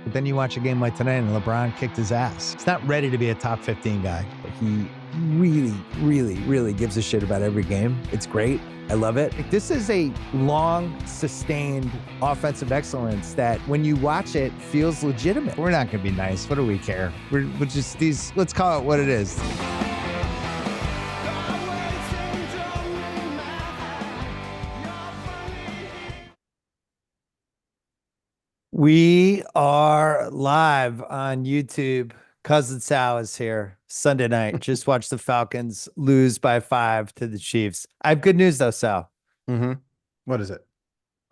But then you watch a game like tonight and LeBron kicked his ass. He's not ready to be a top 15 guy, but he really, really, really gives a shit about every game. It's great. I love it. This is a long, sustained offensive excellence that when you watch it feels legitimate. We're not going to be nice. What do we care? We're just these, let's call it what it is. We are live on YouTube. Cousin Sal is here Sunday night. Just watched the Falcons lose by 5 to the Chiefs. I have good news though, Sal. Mm-hmm. What is it?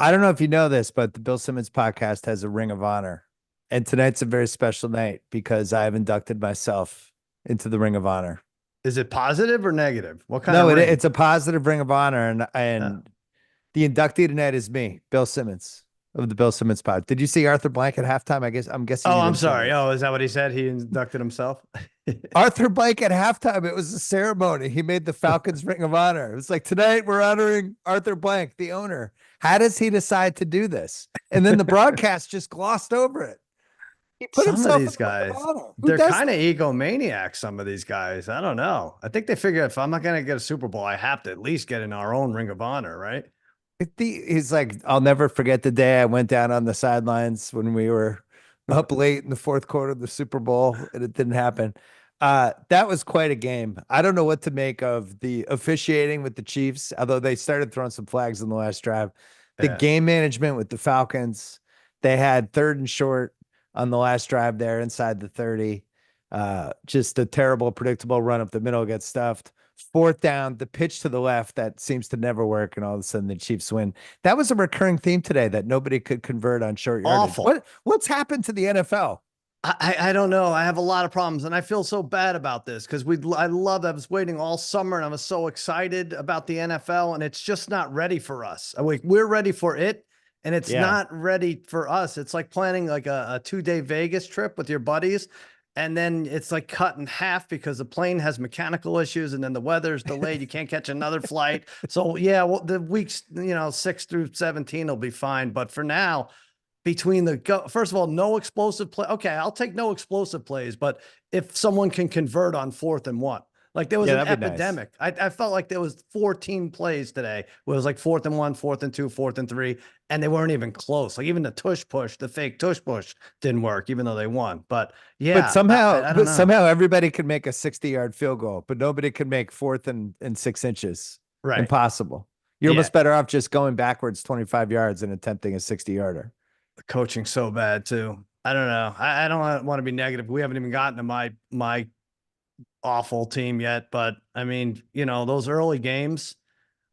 I don't know if you know this, but the Bill Simmons podcast has a Ring of Honor. And tonight's a very special night because I have inducted myself into the Ring of Honor. Is it positive or negative? What kind of ring? It's a positive Ring of Honor. And the inductee tonight is me, Bill Simmons. Of the Bill Simmons pod. Did you see Arthur Blank at halftime? I'm guessing. Oh, I'm sorry. Oh, is that what he said? He inducted himself? Arthur Blank at halftime. It was a ceremony. He made the Falcons Ring of Honor. It was like, tonight we're honoring Arthur Blank, the owner. How does he decide to do this? And then the broadcast just glossed over it. He put some himself of these guys, they're kind of egomaniacs. Some of these guys, I don't know. I think they figure if I'm not going to get a Super Bowl, I have to at least get in our own Ring of Honor, right? He's like, I'll never forget the day I went down on the sidelines when we were up late in the fourth quarter of the Super Bowl and it didn't happen. That was quite a game. I don't know what to make of the officiating with the Chiefs, although they started throwing some flags in the last drive. The game management with the Falcons, they had 3rd and short on the last drive there inside the 30. Just a terrible, predictable run up the middle gets stuffed. 4th down, the pitch to the left that seems to never work, and all of a sudden the Chiefs win. That was a recurring theme today that nobody could convert on short yardage. Awful. What's happened to the NFL? I don't know. I have a lot of problems, and I feel so bad about this because I was waiting all summer, and I was so excited about the NFL, and it's just not ready for us. We're ready for it, and it's not ready for us. It's like planning like a 2-day Vegas trip with your buddies. And then it's like cut in half because the plane has mechanical issues and then the weather's delayed. You can't catch another flight. So yeah, well, the weeks, 6 through 17 will be fine. But for now, first of all, no explosive play. Okay, I'll take no explosive plays, but if someone can convert on 4th and 1, like there was an epidemic. Nice. I felt like there was 14 plays today where it was like 4th and 1, 4th and 2, 4th and 3, and they weren't even close. Like even the fake tush push didn't work, even though they won. But yeah, but somehow everybody could make a 60-yard field goal, but nobody could make 4th and 6 inches. Right. Impossible. You're almost better off just going backwards 25 yards and attempting a 60-yarder. The coaching's so bad too. I don't know. I don't want to be negative. We haven't even gotten to my awful team yet, but I mean, those early games,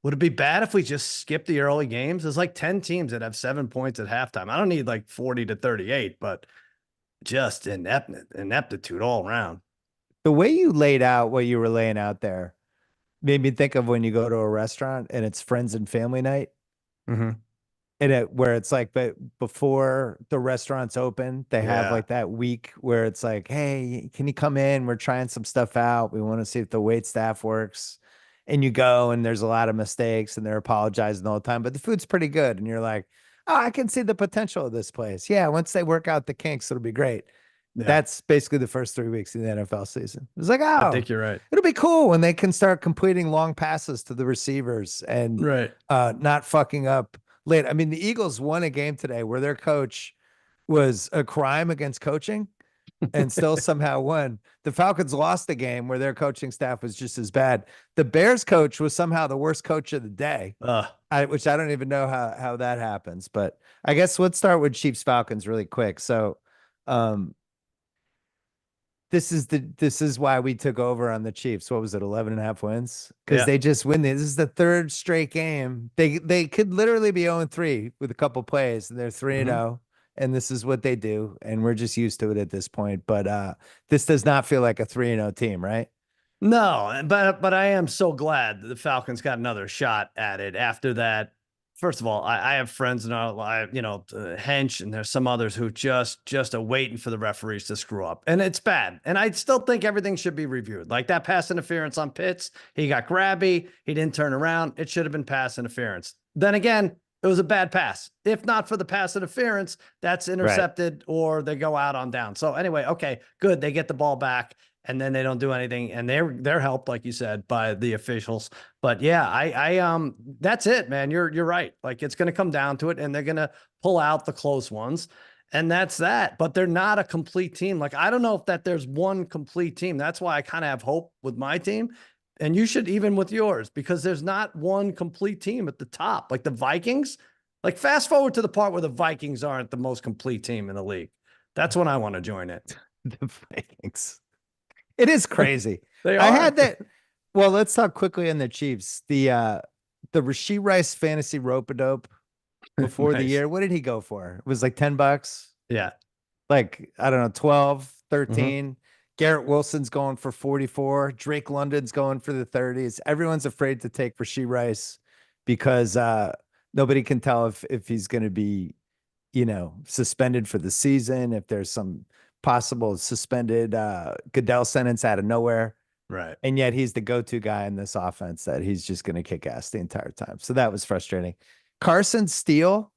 would it be bad if we just skip the early games? There's like 10 teams that have 7 points at halftime. I don't need like 40 to 38, but just ineptitude all around. The way you laid out what you were laying out there made me think of when you go to a restaurant and it's friends and family night. Mm-hmm. And where it's like, but before the restaurant's open, they have like that week where it's like, hey, can you come in? We're trying some stuff out. We want to see if the wait staff works. And you go and there's a lot of mistakes and they're apologizing all the time, but the food's pretty good. And you're like, oh, I can see the potential of this place. Yeah, once they work out the kinks, it'll be great. Yeah. That's basically the first 3 weeks of the NFL season. It was like, oh, I think you're right. It'll be cool when they can start completing long passes to the receivers and not fucking up late. I mean, the Eagles won a game today where their coach was a crime against coaching and still somehow won. The Falcons lost the game where their coaching staff was just as bad. The Bears coach was somehow the worst coach of the day, which I don't even know how that happens. But I guess let's start with Chiefs Falcons really quick. So this is why we took over on the Chiefs. What was it, 11.5 wins? Because they just win. This is the 3rd straight game. They could literally be 0-3 with a couple plays, and they're 3-0. And this is what they do, and we're just used to it at this point. But this does not feel like a 3-0 team, right? No, but I am so glad that the Falcons got another shot at it after that. First of all, I have friends in our life, Hench, and there's some others who just are waiting for the referees to screw up. And it's bad. And I still think everything should be reviewed. Like that pass interference on Pitts, he got grabby. He didn't turn around. It should have been pass interference. Then again, It was a bad pass. If not for the pass interference, that's Right. intercepted or they go out on down. So anyway, okay, good. They get the ball back and then they don't do anything, and they're helped, like you said, by the officials. But yeah, that's it, man. You're right. Like it's going to come down to it, and they're going to pull out the close ones, and that's that. But they're not a complete team. Like I don't know if that there's one complete team. That's why I kind of have hope with my team. And you should even with yours, because there's not one complete team at the top. Like the Vikings, like fast forward to the part where the Vikings aren't the most complete team in the league. That's when I want to join it. The Vikings. It is crazy. They I are. had that. Well, let's talk quickly on the Chiefs. The Rasheed Rice fantasy rope a dope before the Nice. year. What did he go for? It was like $10. Yeah. Like, I don't know, 12, Mhm. 13. Garrett Wilson's going for 44. Drake London's going for the 30s. Everyone's afraid to take Rasheed Rice because nobody can tell if he's going to be, suspended for the season, if there's some possible suspended Goodell sentence out of nowhere. Right. And yet he's the go-to guy in this offense that he's just going to kick ass the entire time. So that was frustrating. Carson Steele,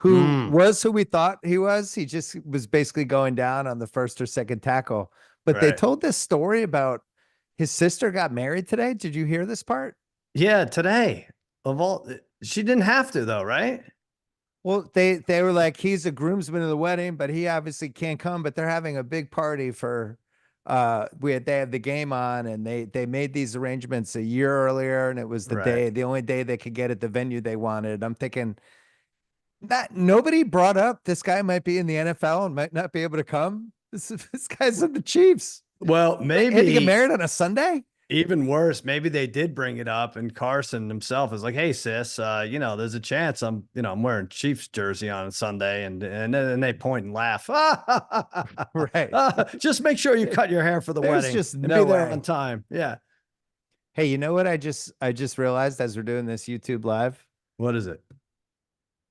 Mm, who we thought he was. He just was basically going down on the first or second tackle. But they right. told this story about his sister got married today. Did you hear this part? Yeah. Today of all, she didn't have to though, right? Well, they were like, he's a groomsman of the wedding, but he obviously can't come. But they're having a big party for they had the game on, and they made these arrangements a year earlier, and it was Right. the only day they could get at the venue they wanted. I'm thinking that nobody brought up this guy might be in the NFL and might not be able to come. This guy's in the Chiefs. Well, He had to get maybe married on a Sunday. even worse, maybe they did bring it up, and Carson himself is like, "Hey, sis, there's a chance I'm wearing Chiefs jersey on Sunday," and then they point and laugh. Right. Just make sure you cut your hair for the There's wedding just and be no there on way. time. Yeah. Hey, you know what I just realized as we're doing this YouTube live? What is it?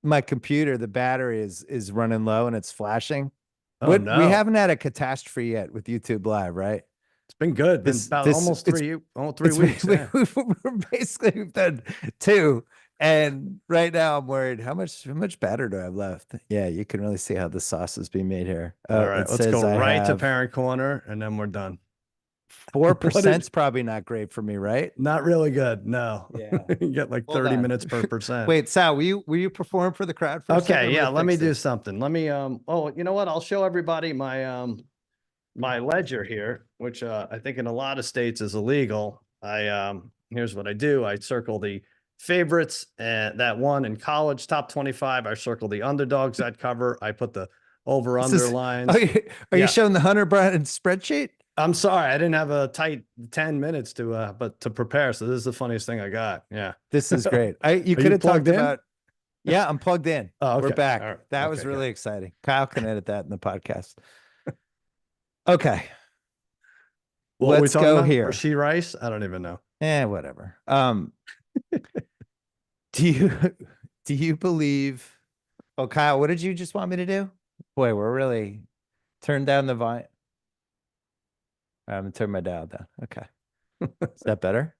My computer, the battery is running low and it's flashing. Oh What we no, haven't had a catastrophe yet with YouTube live, right? it's been good. Been This about this almost 3 it's weeks. Yeah. we're basically we've done two. And right now I'm worried how much batter do I have left? Yeah, you can really see how the sauce is being made here. All Oh, right, it let's go says I right to have parent corner, and then we're done. What 4%. did? Is probably not great for me, right? Not really good. No, Yeah. you get like Hold 30 on. minutes per percent. Wait, Sal, will you perform for the crowd for a second? Okay, I'm yeah, gonna let me fix do this. something. Let me oh, you know what? I'll show everybody my ledger here, which I think in a lot of states is illegal. Here's what I do. I circle the favorites and that won in college top 25. I circle the underdogs that cover. I put the over This under is lines. are you Yeah. showing the Hunter Biden spreadsheet? I'm sorry. I didn't have a tight 10 minutes but to prepare. So this is the funniest thing I got. Yeah. This is great. You Are could you have talked plugged in? about, yeah, I'm plugged in. Oh, We're okay. All back. right. That was Okay, good. really exciting. Kyle can edit that in the podcast. Okay, What were we let's talking go about? here. Rasheed Rice? I don't even know. Whatever. Do you do you believe? Oh, Kyle, what did you just want me to do? Boy, we're really turn down the volume. I'm gonna turn my dial down. Okay, is that better?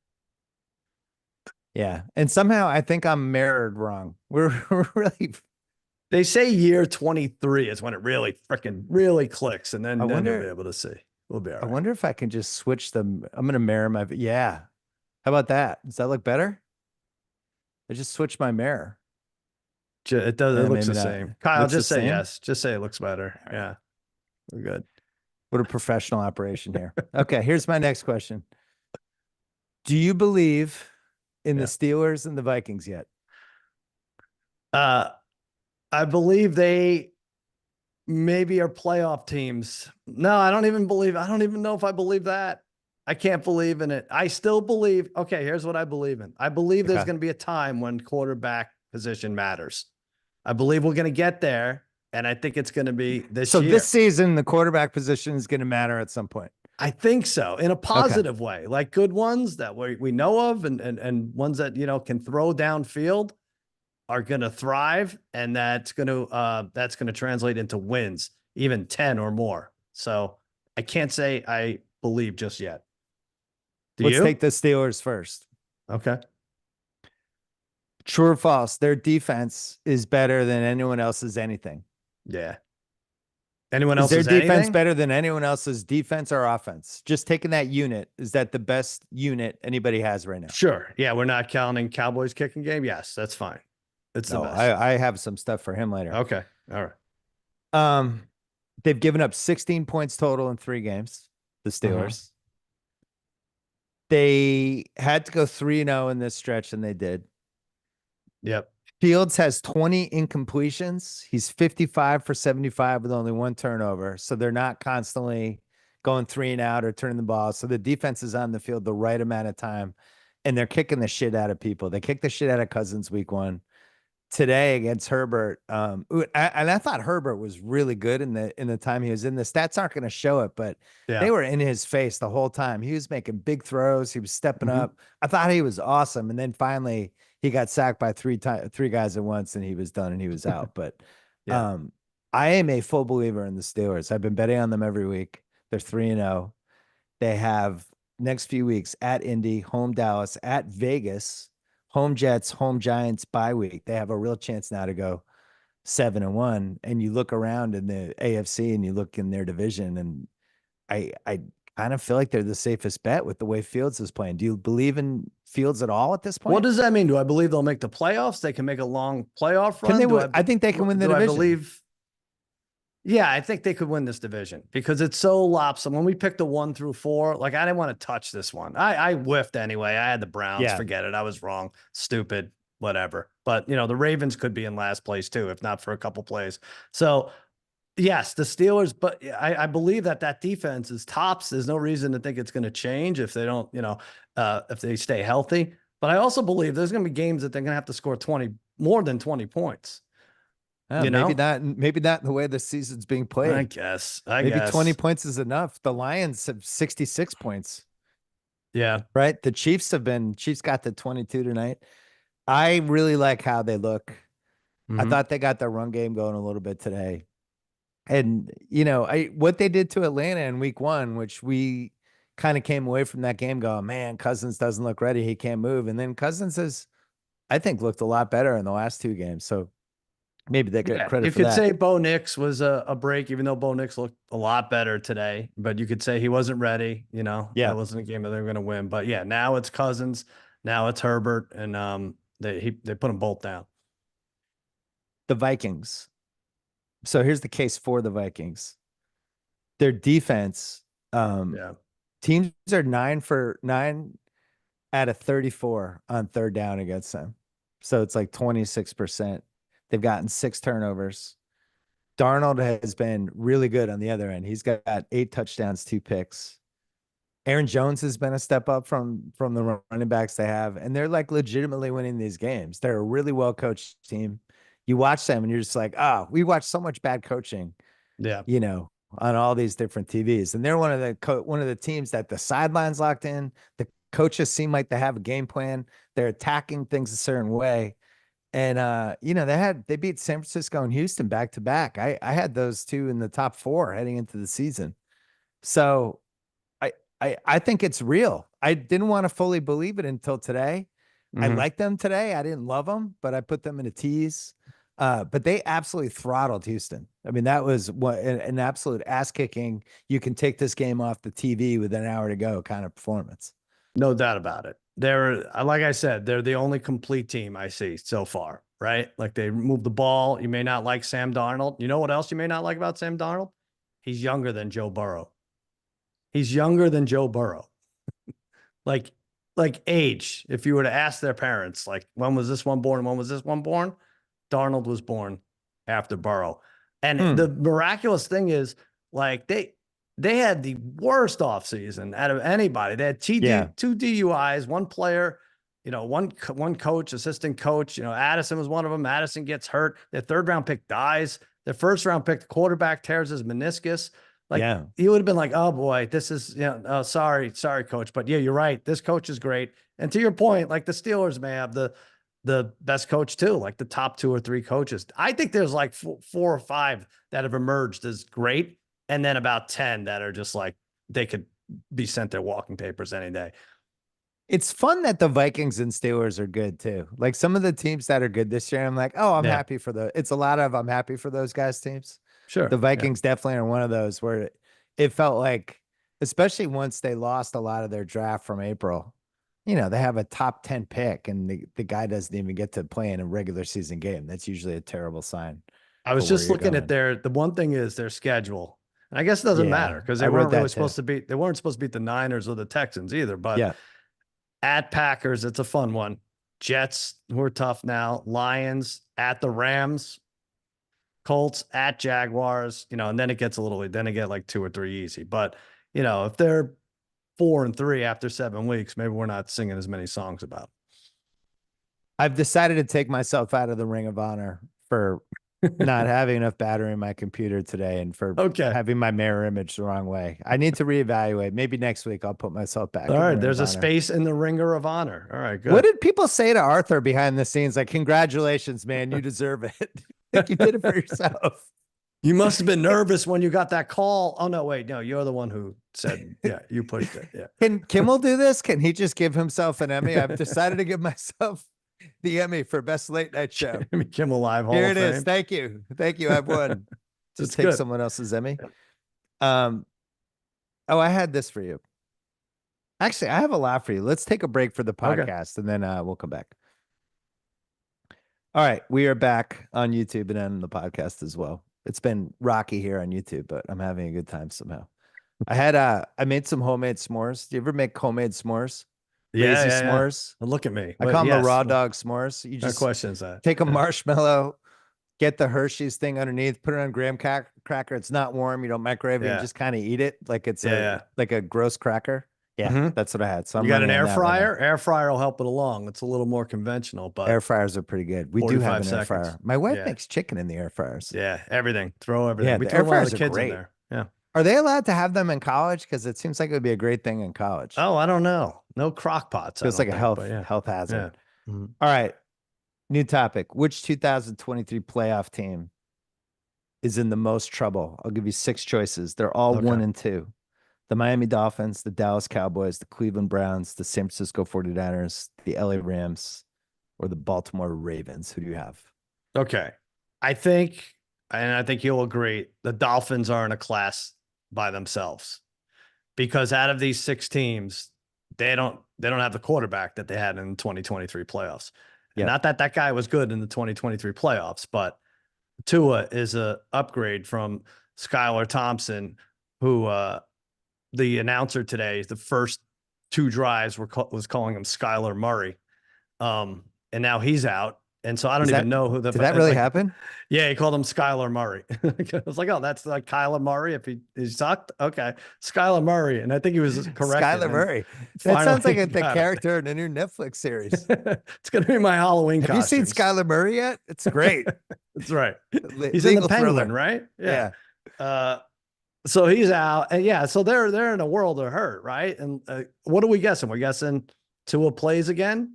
Yeah, and somehow I think I'm mirrored wrong. We're really. They say year 23 is when it really freaking really clicks, and I then you'll be wonder. able to see. We'll be all I right. wonder if I can just switch them. I'm gonna mirror my. Yeah. How about that? Does that look better? I just switched my mirror. It does. It looks Maybe the not. same. Kyle, Looks the just say same. yes. Just say it looks better. All right. Yeah, we're good. What a professional operation here. Okay, here's my next question. Do you believe in the Yeah. Steelers and the Vikings yet? Uh, I believe they maybe are playoff teams. No, I don't even believe. I don't even know if I believe that. I can't believe in it. I still believe. Okay, here's what I believe in. I believe there's Okay. going to be a time when quarterback position matters. I believe we're going to get there, and I think it's going to be this So this year. season, the quarterback position is going to matter at some point. I think so, in a Okay. positive way, like good ones that we know of, and ones that can throw downfield are going to thrive, and that's going to translate into wins, even 10 or more. So I can't say I believe just yet. Do Let's you? take the Steelers first. Okay. True or false? Their defense is better than anyone else's anything. Yeah. Anyone Is their else's defense anything? better than anyone else's defense or offense? Just taking that unit, is that the best unit anybody has right now? Sure. Yeah, we're not counting Cowboys kicking game. Yes, that's fine. It's the No, best. I have some stuff for him later. Okay. All right. Um, they've given up 16 points total in 3 games, the Uh-huh. Steelers. They had to go 3-0 in this stretch, and they did. Yep. Fields has 20 incompletions. He's 55 for 75 with only 1 turnover. So they're not constantly going 3 and out or turning the ball. So the defense is on the field the right amount of time, and they're kicking the shit out of people. They kicked the shit out of Cousins week 1. Today against Herbert. And I thought Herbert was really good in the time he was in. The stats aren't going to show it, but Yeah. they were in his face the whole time. He was making big throws. He was stepping Mhm. up. I thought he was awesome. And then finally he got sacked by three guys at once, and he was done and he was out. But Yeah. um, I am a full believer in the Steelers. I've been betting on them every week. They're 3-0. They have next few weeks at Indy, home Dallas, at Vegas, home Jets, home Giants bye week. They have a real chance now to go 7-1. And you look around in the AFC and you look in their division, and I kind of feel like they're the safest bet with the way Fields is playing. Do you believe in Fields at all at this What point? does that mean? Do I believe they'll make the playoffs? They can make a long playoff Can they? run? I think they can win the Do I division. believe? Yeah, I think they could win this division because it's so lopsided. When we picked the 1 through 4, like I didn't want to touch this one. I whiffed anyway. I had the Browns. Yeah. Forget it. I was wrong. Stupid. Whatever. But the Ravens could be in last place too, if not for a couple plays. So yes, the Steelers, but I believe that defense is tops. There's no reason to think it's going to change if they don't, if they stay healthy. But I also believe there's going to be games that they're going to have to score more than 20 points. You Maybe know, not. Maybe not in the way the season's being I played. guess. I Maybe 20 guess. points is enough. The Lions have 66 points, Yeah. right? The Chiefs got the 22 tonight. I really like how they look. I Hmm. thought they got their run game going a little bit today. And what they did to Atlanta in week 1, which we kind of came away from that game going, man, Cousins doesn't look ready. He can't move. And then Cousins has, I think, looked a lot better in the last 2 games. So maybe they get Yeah. credit You for could that. say Bo Nix was a break, even though Bo Nix looked a lot better today. But you could say he wasn't ready. That Yeah. wasn't a game that they were going to win. But yeah, now it's Cousins. Now it's Herbert. And they put them both down. The Vikings. So here's the case for the Vikings. Their defense, Yeah. teams are 9 out of 34 on third down against them. So it's like 26%. They've gotten 6 turnovers. Darnold has been really good on the other end. He's got 8 touchdowns, 2 picks. Aaron Jones has been a step up from the running backs they have, and they're like legitimately winning these games. They're a really well coached team. You watch them and you're just like, oh, we watch so much bad coaching, Yeah. on all these different TVs. And they're one of the teams that the sidelines locked in. The coaches seem like they have a game plan. They're attacking things a certain way. And they beat San Francisco and Houston back to back. I had those two in the top 4 heading into the season. So I think it's real. I didn't want to fully believe it until today. I Hmm. liked them today. I didn't love them, but I put them in a tease. But they absolutely throttled Houston. I mean, that was an absolute ass kicking. You can take this game off the TV with an hour to go kind of performance. No doubt about it. Like I said, they're the only complete team I see so far, right? Like they move the ball. You may not like Sam Darnold. You know what else you may not like about Sam Darnold? He's younger than Joe Burrow. He's younger than Joe Burrow. Like, like age. If you were to ask their parents, like, when was this one born? When was this one born? Darnold was born after Burrow. And the Hmm. miraculous thing is, like, they had the worst offseason out of anybody. They had Yeah. two DUIs, one player, one coach, assistant coach. Addison was one of them. Addison gets hurt. Their third round pick dies. Their first round pick, the quarterback tears his meniscus. Like, Yeah. you would have been like, oh boy, this is, sorry, coach. But yeah, you're right. This coach is great. And to your point, like the Steelers may have the best coach too, like the top 2 or 3 coaches. I think there's like 4 or 5 that have emerged as great, and then about 10 that are just like they could be sent their walking papers any day. It's fun that the Vikings and Steelers are good too. Like some of the teams that are good this year, I'm like, oh, I'm Yeah, happy for it's a lot of I'm happy for those guys' teams. The sure. Yeah. Vikings definitely are one of those where it felt like, especially once they lost a lot of their draft from April, they have a top 10 pick and the guy doesn't even get to play in a regular season game. That's usually a terrible sign I for was where just you're looking at going. the one thing is their schedule. And I guess it doesn't matter Yeah, because I wrote that too. they weren't supposed to beat the Niners or the Texans either. But Yeah. at Packers, it's a fun one. Jets, who are tough now, Lions at the Rams, Colts at Jaguars, and then it gets then it get like 2 or 3 easy. But, if they're 4-3 after 7 weeks, maybe we're not singing as many songs about I've decided to take myself out of the Ring of Honor for not having enough battery in my computer today and for Okay. having my mirror image the wrong way. I need to reevaluate. Maybe next week I'll put myself All back in the right. Ring There's of a Honor. space in the ringer of honor. All right. What Good. did people say to Arthur behind the scenes? Like, congratulations, man, you deserve it. Like you did it for yourself. You must have been nervous when you got that call. Oh, no, wait. No, you're the one who said, yeah, you pushed it. Yeah. Can Kimmel do this? Can he just give himself an Emmy? I've decided to give myself the Emmy for best late night show. Jimmy Kimmel Live Hall Here of it is. Fame. Thank you. Thank you. I've won. Just That's take good. someone else's Emmy. Um, oh, I had this for you. Actually, I have a lot for you. Let's take a break for the Okay. podcast and then we'll come back. All right, we are back on YouTube and on the podcast as well. It's been rocky here on YouTube, but I'm having a good time somehow. I made some homemade s'mores. Do you ever make homemade s'mores? Yeah. Lazy Yeah. Yeah. s'mores? Well, look at me. I But call them the yes. raw What dog s'mores. You kind of just question is that? take a Yeah. marshmallow, get the Hershey's thing underneath, put it on graham cracker. It's not warm. You don't microwave it. You Yeah. just kind of eat it like it's Yeah. like a gross cracker. Yeah, Yeah. that's what I had. So You I'm got an running on air that right now. fryer? Air fryer will help it along. It's a little more conventional, Air but fryers are pretty good. We do have 45 an air seconds. fryer. My wife Yeah. makes chicken in the air fryers. Yeah. Everything. Throw everything. Yeah, We the air throw all the fryers are kids in great. there. Yeah. Are they allowed to have them in college? Because it seems like it would be a great thing in college. Oh, I don't know. No crock pots, I Feels like don't a think, but yeah. health Yeah. hazard. Mhm. All right, new topic. Which 2023 playoff team is in the most trouble? I'll give you six choices. They're all Okay. 1 and 2. The Miami Dolphins, the Dallas Cowboys, the Cleveland Browns, the San Francisco 49ers, the LA Rams, or the Baltimore Ravens. Who do you have? Okay. I think you'll agree, the Dolphins are in a class by themselves because out of these six teams, they don't have the quarterback that they had in the 2023 playoffs. And Yep. not that that guy was good in the 2023 playoffs, but Tua is a upgrade from Skylar Thompson, who the announcer today, the first two drives was calling him Skylar Murray. And now he's out. And so I don't Is even that know who did that really like, happen? yeah, he called him Skylar Murray. I was like, oh, that's like Kyler Murray. If he sucked, okay, Skylar Murray, and I think he was corrected. Skylar And Murray. That sounds like finally the got it. character in a new Netflix series. It's gonna be my Halloween Have you seen costumes. Skylar Murray yet? It's great. That's right. Le- He's in the legal Penguin, thriller. right? Yeah. So he's out, and yeah, so they're in a world of hurt, right? And what are we guessing? We're guessing Tua plays again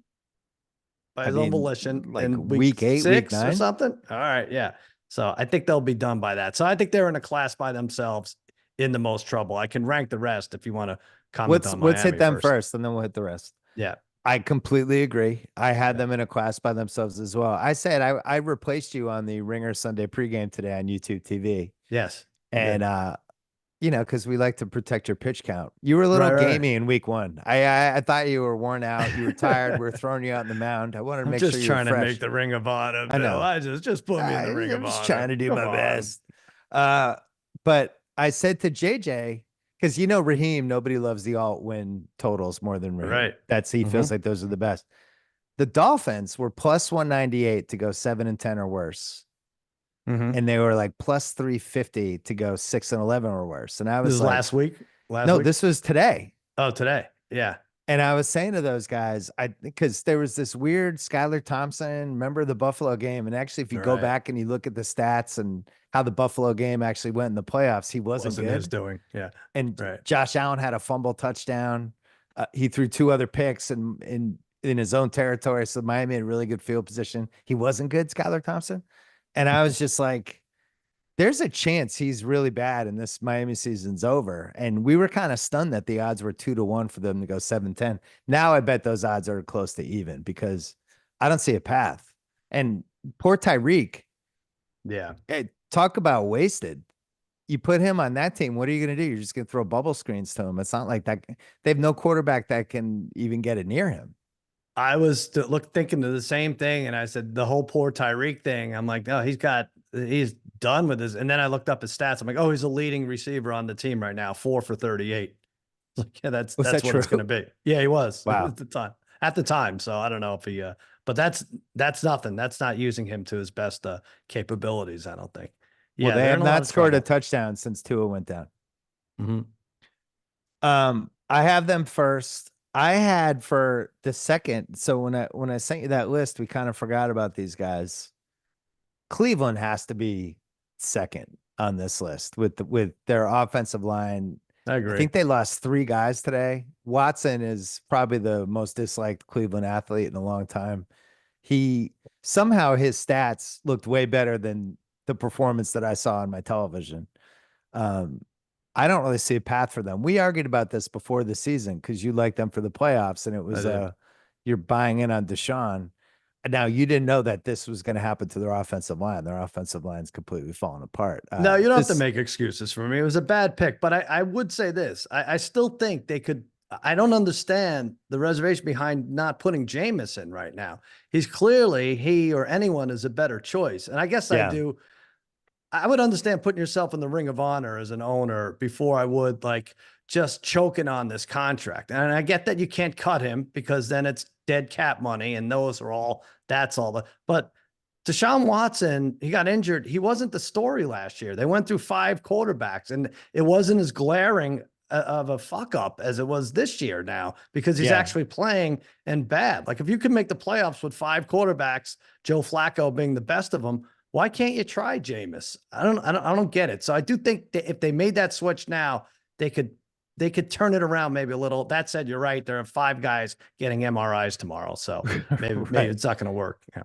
by I his own mean, volition like in week 8, week 6 or 9. something. All right, yeah. So I think they'll be done by that. So I think they're in a class by themselves in the most trouble. I can rank the rest if you want to comment on Let's hit Miami them first. first, and then we'll hit the rest. Yeah. I completely agree. I had Yeah. them in a class by themselves as well. I said I replaced you on the Ringer Sunday pregame today on YouTube TV. Yes. And because we like to protect your pitch count. You were a little Right. gamey in week 1. I thought you were worn out. You were tired. We are throwing you out in the mound. I wanted to I'm make just sure you were trying to fresh. make the Ring of Honor. I know. Bill. I just put me in the Ring of I'm just Honor. trying to do Come my on. best. But I said to JJ, because Raheem, nobody loves the alt win totals more than Raheem. Right. He feels like those are the best. The Dolphins were plus 198 to go 7-10 or worse. And they were like plus 350 to go 6-11 or worse. And I was This is like, last week. no, Week? this was today. Oh, today. Yeah. And I was saying to those guys, because there was this weird Skylar Thompson, remember the Buffalo game? And actually, if you go back and you look at the stats and how the Buffalo game actually went in the playoffs, he wasn't good. his doing. Yeah. And Josh Allen had a fumble touchdown. He threw 2 other picks in his own territory. So Miami had really good field position. He wasn't good, Skylar Thompson. And I was just like, there's a chance he's really bad and this Miami season's over. And we were kind of stunned that the odds were 2-1 for them to go 7-10. Now I bet those odds are close to even because I don't see a path. And poor Tyreek, Yeah. hey, talk about wasted. You put him on that team, what are you going to do? You're just going to throw bubble screens to him. It's not like that. They have no quarterback that can even get it near him. I was thinking of the same thing, and I said the whole poor Tyreek thing. I'm like, oh, he's done with this. And then I looked up his stats. I'm like, oh, he's a leading receiver on the team right now, 4 for 38. Like, yeah, Was that's that what true? it's going to be. Yeah, he was Wow. at the time. At the time, so I don't know if he. But that's nothing. That's not using him to his best capabilities. I don't think. Well, Yeah, they they're have in a lot not of scored a trouble. touchdown since Tua went down. Mm-hmm. I have them first. I had for the second. So when I sent you that list, we kind of forgot about these guys. Cleveland has to be second on this list with their offensive line. I I agree. think they lost three guys today. Watson is probably the most disliked Cleveland athlete in a long time. He somehow his stats looked way better than the performance that I saw on my television. Um, I don't really see a path for them. We argued about this before the season because you liked them for the playoffs, and it I was did. you're buying in on Deshaun. Now you didn't know that this was going to happen to their offensive line. Their offensive line's completely falling apart. No, you don't have to This, make excuses for me. It was a bad pick, but I would say this. I still think they could. I don't understand the reservation behind not putting Jameis in right now. He's clearly, he or anyone is a better choice. And I guess I yeah, do. I would understand putting yourself in the ring of honor as an owner before I would like just choking on this contract. And I get that you can't cut him because then it's dead cap money and those are all, that's all the, but Deshaun Watson, he got injured. He wasn't the story last year. They went through five quarterbacks and it wasn't as glaring of a fuck up as it was this year now because he's yeah. actually playing and bad. Like if you could make the playoffs with five quarterbacks, Joe Flacco being the best of them, why can't you try Jameis? I don't get it. So I do think that if they made that switch now, they could they could turn it around maybe a little. That said, you're right. There are five guys getting MRIs tomorrow, so maybe Right. it's not going to work. Yeah.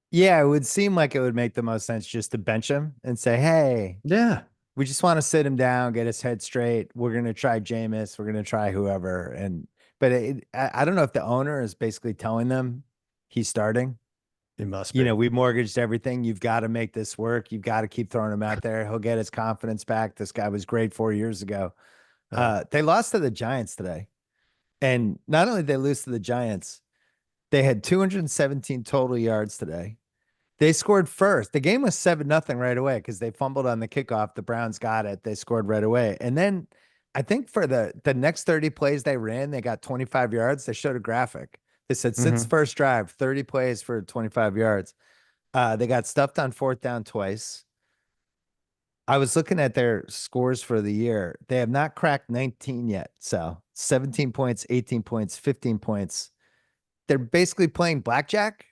Yeah, it would seem like it would make the most sense just to bench him and say, "Hey, Yeah. we just want to sit him down, get his head straight. We're gonna try Jameis. We're gonna try whoever." And but I don't know if the owner is basically telling them he's starting. It must You be. know, we mortgaged everything. You've got to make this work. You've got to keep throwing him out there. He'll get his confidence back. This guy was great 4 years ago. Yeah. They lost to the Giants today. And not only did they lose to the Giants, they had 217 total yards today. They scored first. The game was 7-0 right away because they fumbled on the kickoff. The Browns got it. They scored right away. And then I think for the next 30 plays they ran, they got 25 yards. They showed a graphic. They said since Mm-hmm. first drive, 30 plays for 25 yards. They got stuffed on fourth down twice. I was looking at their scores for the year. They have not cracked 19 yet. So 17 points, 18 points, 15 points. They're basically playing blackjack.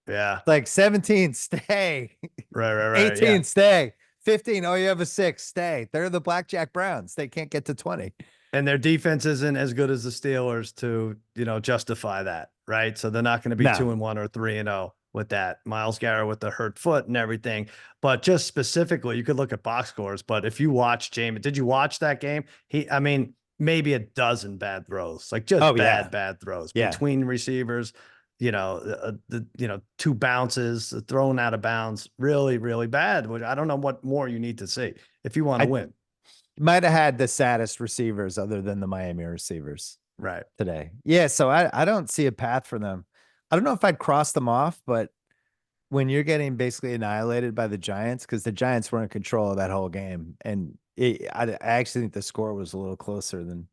Yeah. Like 17, stay. Right. Yeah. 18, stay. 15, oh, you have a six, stay. They're the blackjack Browns. They can't get to 20. And their defense isn't as good as the Steelers to, justify that, right? So they're not going to be No. 2-1 or 3-0 with that. Miles Garrett with the hurt foot and everything. But just specifically, you could look at box scores. But if you watch James, did you watch that game? I mean, maybe a dozen bad throws, like just Oh, yeah. bad throws Yeah. between receivers. Two bounces thrown out of bounds, really, really bad. Which I don't know what more you need to see if you want to I win. might have had the saddest receivers other than the Miami receivers Right. today. Yeah. So I don't see a path for them. I don't know if I'd cross them off, but when you're getting basically annihilated by the Giants, because the Giants were in control of that whole game, and I actually think the score was a little closer than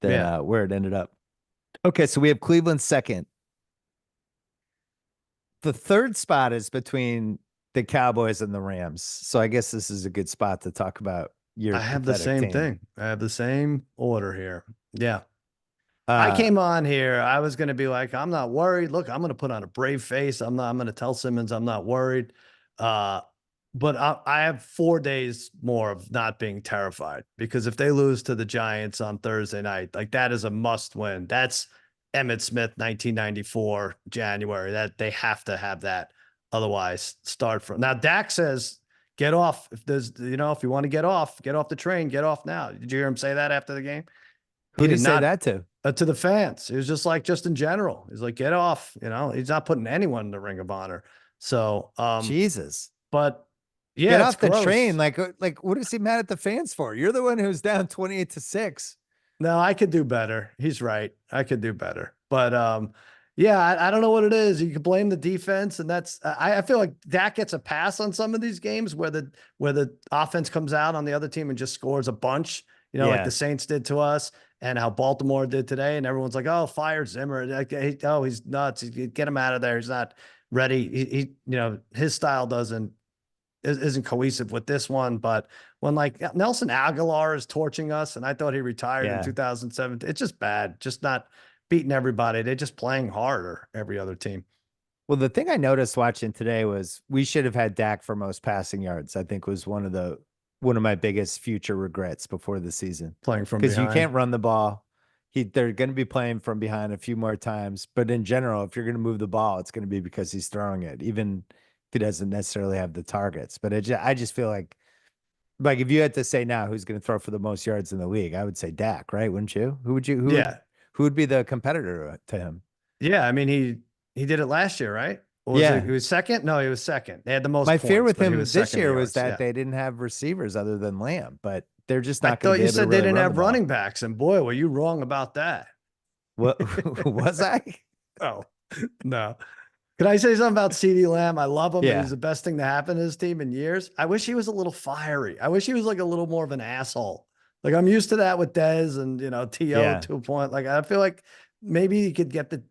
Yeah. where it ended up. Okay, so we have Cleveland second. The third spot is between the Cowboys and the Rams. So I guess this is a good spot to talk about your I have the pathetic same team. thing. I have the same order here. Yeah. I Uh, came on here. I was going to be like, I'm not worried. Look, I'm going to put on a brave face. I'm going to tell Simmons I'm not worried. Uh, but I have 4 days more of not being terrified because if they lose to the Giants on Thursday night, like that is a must win. That's Emmett Smith, 1994, January. That they have to have that. Otherwise, start from now. Dak says get off. If there's, if you want to get off the train, get off now. Did you hear him say that after the game? Who He did he did say not that to? to the fans. It was just like, just in general. He's like, get off. He's not putting anyone in the Ring of Honor. So, Jesus. but Get yeah, it's off the train. gross. Like, what is he mad at the fans for? You're the one who's down 28-6. No, I could do better. He's right. I could do better. But yeah, I don't know what it is. You can blame the defense, and that's I feel like Dak gets a pass on some of these games where the offense comes out on the other team and just scores a bunch, like the Yeah. Saints did to us and how Baltimore did today. And everyone's like, oh, fire Zimmer. Like, oh, he's nuts. Get him out of there. He's not ready. His style isn't cohesive with this one. But when like Nelson Aguilar is torching us, and I thought he retired in Yeah. 2017, it's just bad. Just not beating everybody. They're just playing harder, every other team. Well, the thing I noticed watching today was we should have had Dak for most passing yards. I think was one of my biggest future regrets before the season Playing from because you behind. can't run the ball. They're going to be playing from behind a few more times, but in general, if you're going to move the ball, it's going to be because he's throwing it, even if he doesn't necessarily have the targets. But I just feel like if you had to say now who's going to throw for the most yards in the league, I would say Dak, right? Wouldn't you? Yeah. Who would be the competitor to him? Yeah. I mean, he did it last year, right? Or was it, Yeah. he was second? No, he was second. They had the most My fear points, with but he him was this second in year was yards. that Yeah. they didn't have receivers other than Lamb, but they're just I not going to thought be you able to said they really didn't run the have running ball. backs, and boy, were you wrong about that. What was I? Oh, no. Can I say something about CeeDee Lamb? I love him. He's Yeah. the best thing to happen to his team in years. I wish he was a little fiery. I wish he was like a little more of an asshole. Like I'm used to that with Dez and T.O. Yeah. to a point. Like I feel like maybe he could get the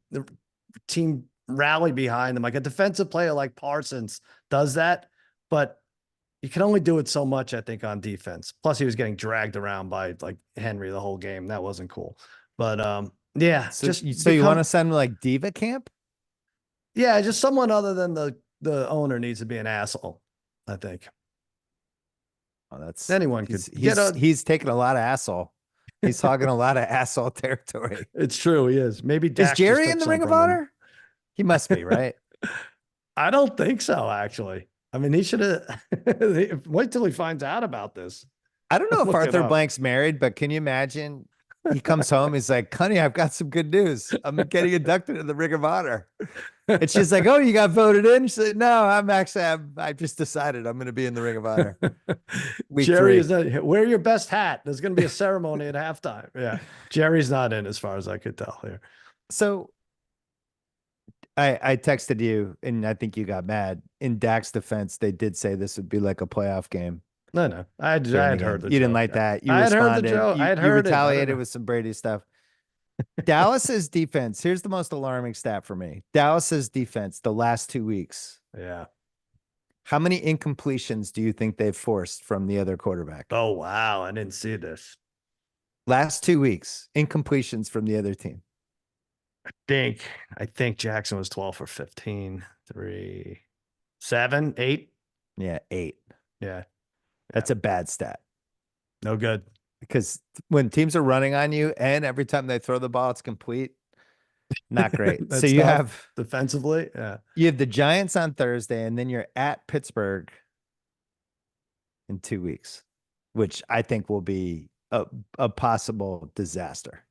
team rally behind him. Like a defensive player like Parsons does that, but you can only do it so much, I think, on defense. Plus, he was getting dragged around by like Henry the whole game. That wasn't cool. But yeah, just So you want to become send like Diva Camp? yeah, just someone other than the owner needs to be an asshole, I think. Oh, that's Anyone could he's get he's a he's taking a lot of asshole. He's hogging a lot of asshole territory. it's true, he is. Maybe Is Dak just Jerry in took the some Ring of from him. Honor? He must be, right? I don't think so, actually. I mean, he should have wait till he finds out about this. I don't know if Look it Arthur up. Blank's married, but can you imagine? He comes home, he's like, "Honey, I've got some good news. I'm getting inducted in the Ring of Honor." And she's like, "Oh, you got voted in?" She said, "No, I just decided I'm going to be in the Ring of Honor." Week Jerry is three. not wear your best hat. There's going to be a ceremony at halftime. Yeah. Jerry's not in as far as I could tell here. So I texted you, and I think you got mad. In Dak's defense, they did say this would be like a playoff game No. I during the had game. heard the You didn't joke. like Yeah. that. You I had heard the responded. joke. I had You heard it. I don't retaliated know. with some Brady stuff. Dallas's defense. Here's the most alarming stat for me. Dallas's defense, the last 2 weeks. Yeah. How many incompletions do you think they've forced from the other quarterback? Oh wow. I didn't see this. Last 2 weeks, incompletions from the other team. think I think Jackson was 12 for 15, 3, 7, 8. Yeah, 8. Yeah. That's a bad stat No good. because when teams are running on you and every time they throw the ball, it's complete. Not great. So That's tough defensively. Yeah. you have the Giants on Thursday, and then you're at Pittsburgh in 2 weeks, which I think will be a possible disaster.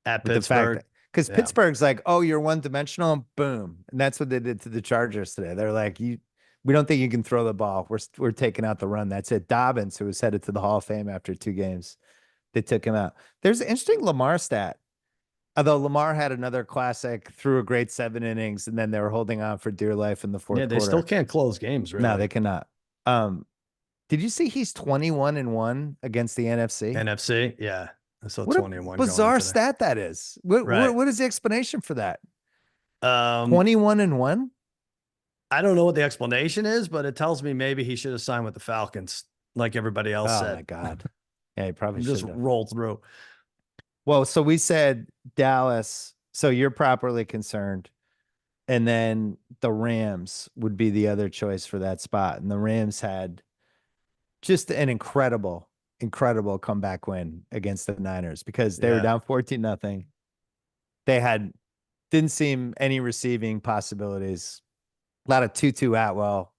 At With the fact Pittsburgh. that because Yeah. Pittsburgh's like, oh, you're one dimensional, boom, and that's what they did to the Chargers today. They're like, we don't think you can throw the ball. We're taking out the run. That's it. Dobbins, who was headed to the Hall of Fame after 2 games, they took him out. There's an interesting Lamar stat. Although Lamar had another classic, threw a great 7 innings, and then they were holding on for dear life in the Yeah, fourth they still quarter. can't close games, really. No, they cannot. Did you see he's 21-1 against the NFC? NFC. Yeah. I saw What a 21 bizarre going today. stat that is. What is the explanation for that? 21-1? I don't know what the explanation is, but it tells me maybe he should have signed with the Falcons, like everybody else Oh said. my God. Yeah, he probably Just should have. roll through. Well, so we said Dallas. So you're properly concerned. And then the Rams would be the other choice for that spot. And the Rams had just an incredible comeback win against the Niners because they were Yeah. down 14-0. They didn't seem any receiving possibilities. A lot of Tutu Atwell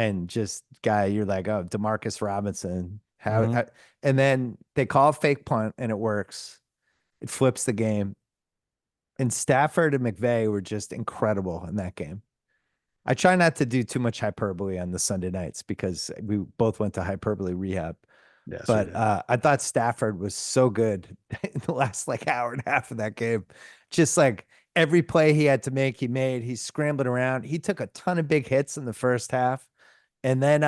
and just guy, you're like, oh, Demarcus Robinson. Hmm. And then they call a fake punt and it works. It flips the game. And Stafford and McVay were just incredible in that game. I try not to do too much hyperbole on the Sunday nights because we both went to hyperbole rehab. Yes, we But did. I thought Stafford was so good in the last like hour and a half of that game. Just like every play he had to make, he made. He's scrambling around. He took a ton of big hits in the first half. And then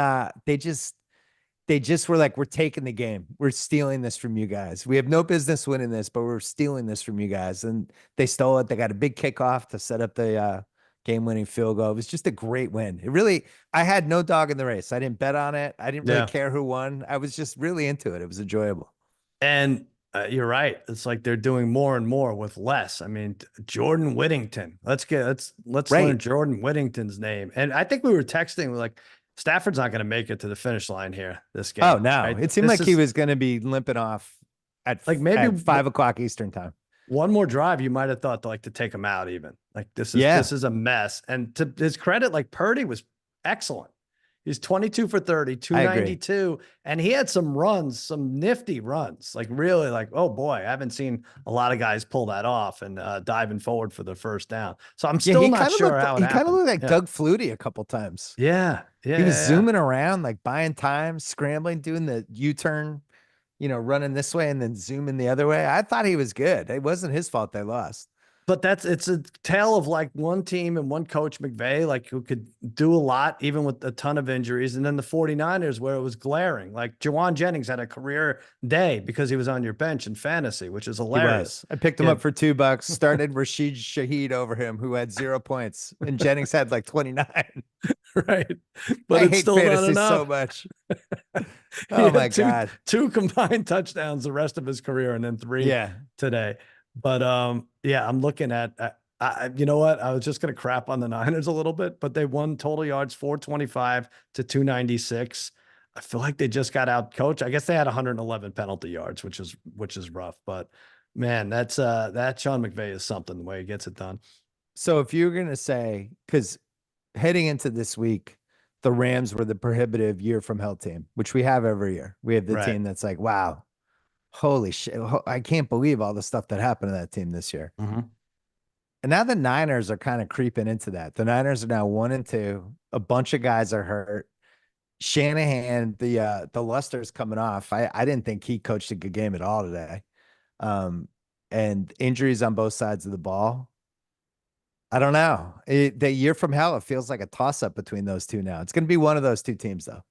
they just were like, we're taking the game. We're stealing this from you guys. We have no business winning this, but we're stealing this from you guys. And they stole it. They got a big kickoff to set up the game-winning field goal. It was just a great win. It really, I had no dog in the race. I didn't bet on it. I didn't really Yeah. care who won. I was just really into it. It was enjoyable. And you're right. It's like they're doing more and more with less. I mean, Jordan Whittington. Let's learn Right. Jordan Whittington's name. And I think we were texting like Stafford's not going to make it to the finish line here this Oh, game, no. right? It seemed This like he is was going to be limping off like maybe at 5 o'clock Eastern time. one more drive you might have thought to like to take him out even. Like Yeah, this is a mess. And to his credit, like Purdy was excellent. He's 22 for 30, I agree. 292. And he had some runs, some nifty runs, like really like, oh boy, I haven't seen a lot of guys pull that off and diving forward for the first down. So I'm Yeah, still not sure how it he kind of happened. looked like Yeah. Doug Flutie a couple times. Yeah. Yeah. He was Yeah. Yeah. zooming around, like buying time, scrambling, doing the U-turn, running this way and then zooming the other way. I thought he was good. It wasn't his fault they lost. But it's a tale of like one team and one coach, McVay, like who could do a lot, even with a ton of injuries. And then the 49ers, where it was glaring. Like Jawan Jennings had a career day because he was on your bench in fantasy, which is He hilarious. was. I picked him Yeah, up for $2, started Rashid Shaheed over him, who had 0 points, and Jennings had like 29. right. But I it's hate still not fantasy so enough. much. He Oh had my God. two combined touchdowns the rest of his career and then three Yeah. today. But yeah, I'm looking at you know what? I was just gonna crap on the Niners a little bit, but they won total yards 425 to 296. I feel like they just got out coached. I guess they had 111 penalty yards, which is rough. But man, that Sean McVay is something the way he gets it done. So if you're gonna say, because heading into this week, the Rams were the prohibitive year from hell team, which we have every year. We have the Right. team that's like, wow, holy shit. I can't believe all the stuff that happened to that team this year. Mhm. And now the Niners are kind of creeping into that. The Niners are now 1-2. A bunch of guys are hurt. Shanahan, the luster's coming off. I didn't think he coached a good game at all today. Um, and injuries on both sides of the ball. I don't know. The year from hell, it feels like a toss up between those two now. It's going to be one of those two teams, though.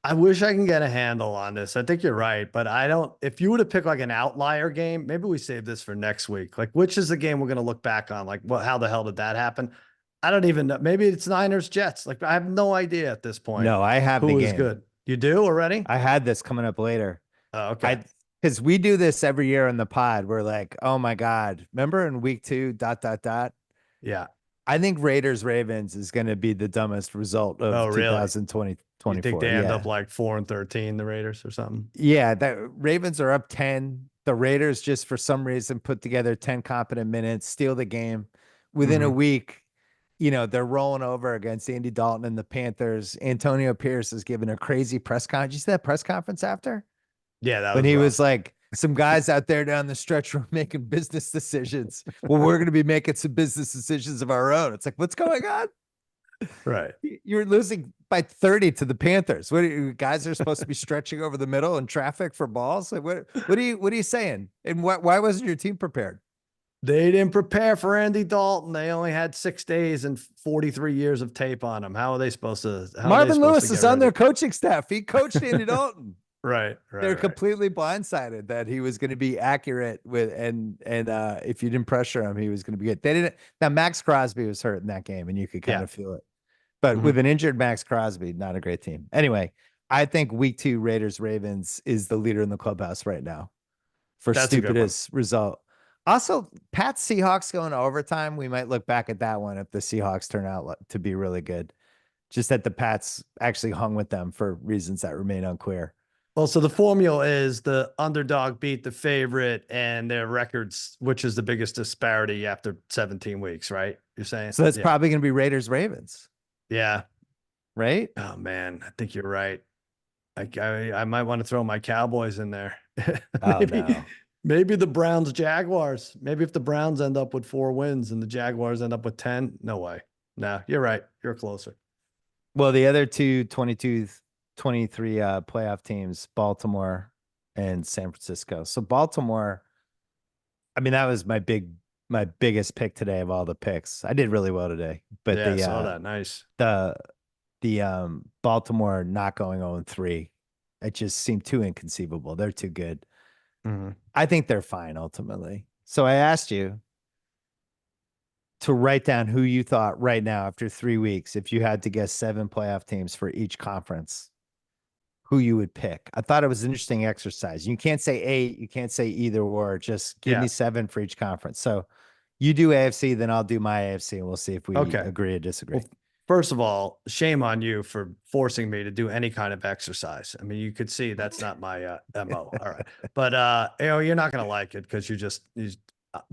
I wish I can get a handle on this. I think you're right, but I don't. If you were to pick like an outlier game, maybe we save this for next week. Like, which is the game we're going to look back on? Like, what? How the hell did that happen? I don't even know. Maybe it's Niners Jets. Like, I have no idea at this point No, I have the who is game. good. You do already? I had this coming up later. Oh, okay. I because we do this every year in the pod. We're like, oh my God, remember in week two, dot, dot, dot. Yeah. I think Raiders Ravens is going to be the dumbest result Oh, of really? 2020 You think 24. they end up Yeah. like 4-13, the Raiders or something? Yeah. The Ravens are up 10. The Raiders just for some reason put together 10 competent minutes, steal the game. Within a Hmm. week, they're rolling over against Andy Dalton and the Panthers. Antonio Pierce is giving a crazy press conference. Did you see that press conference after? Yeah, that When was he was rough. like, some guys out there down the stretch were making business decisions. Well, we're going to be making some business decisions of our own. It's like, what's going on? Right. You're losing by 30 to the Panthers. What are you guys are supposed to be stretching over the middle in traffic for balls? Like what are you saying? And why wasn't your team prepared? They didn't prepare for Andy Dalton. They only had 6 days and 43 years of tape on him. How are they supposed to? How are they Marvin supposed to Lewis get is on ready? their coaching staff. He coached Andy Dalton. Right, right, They're right. completely blindsided that he was going to be accurate with and if you didn't pressure him, he was going to be good. They didn't. Now Max Crosby was hurt in that game, and you could kind Yeah. of feel it. But Mhm. with an injured Max Crosby, not a great team. Anyway, I think week two Raiders Ravens is the leader in the clubhouse right now for That's a good one. stupidest result. Also, Pat Seahawks going to overtime. We might look back at that one if the Seahawks turn out to be really good. Just that the Pats actually hung with them for reasons that remain unclear. Well, so the formula is the underdog beat the favorite and their records, which is the biggest disparity after 17 weeks, right? You're saying? So that's Yeah. probably going to be Raiders Ravens. Yeah. right? Oh man, I think you're right. I might want to throw my Cowboys in there. Oh maybe no. maybe the Browns Jaguars. Maybe if the Browns end up with 4 wins and the Jaguars end up with 10, no way. No, you're right. You're closer. Well, the other two 23 playoff teams, Baltimore and San Francisco. So Baltimore, I mean, that was my biggest pick today of all the picks. I did really well today, but Yeah, I saw that. Nice. the Baltimore not going 0-3, it just seemed too inconceivable. They're too good. Mhm. I think they're fine ultimately. So I asked you to write down who you thought right now after 3 weeks, if you had to guess 7 playoff teams for each conference, who you would pick. I thought it was an interesting exercise. You can't say 8, you can't say either or. Just give Yeah. me 7 for each conference. So you do AFC, then I'll do my AFC, and we'll see if we Okay. agree or disagree. Well, first of all, shame on you for forcing me to do any kind of exercise. I mean, you could see that's not my MO. All right. But you're not gonna like it because you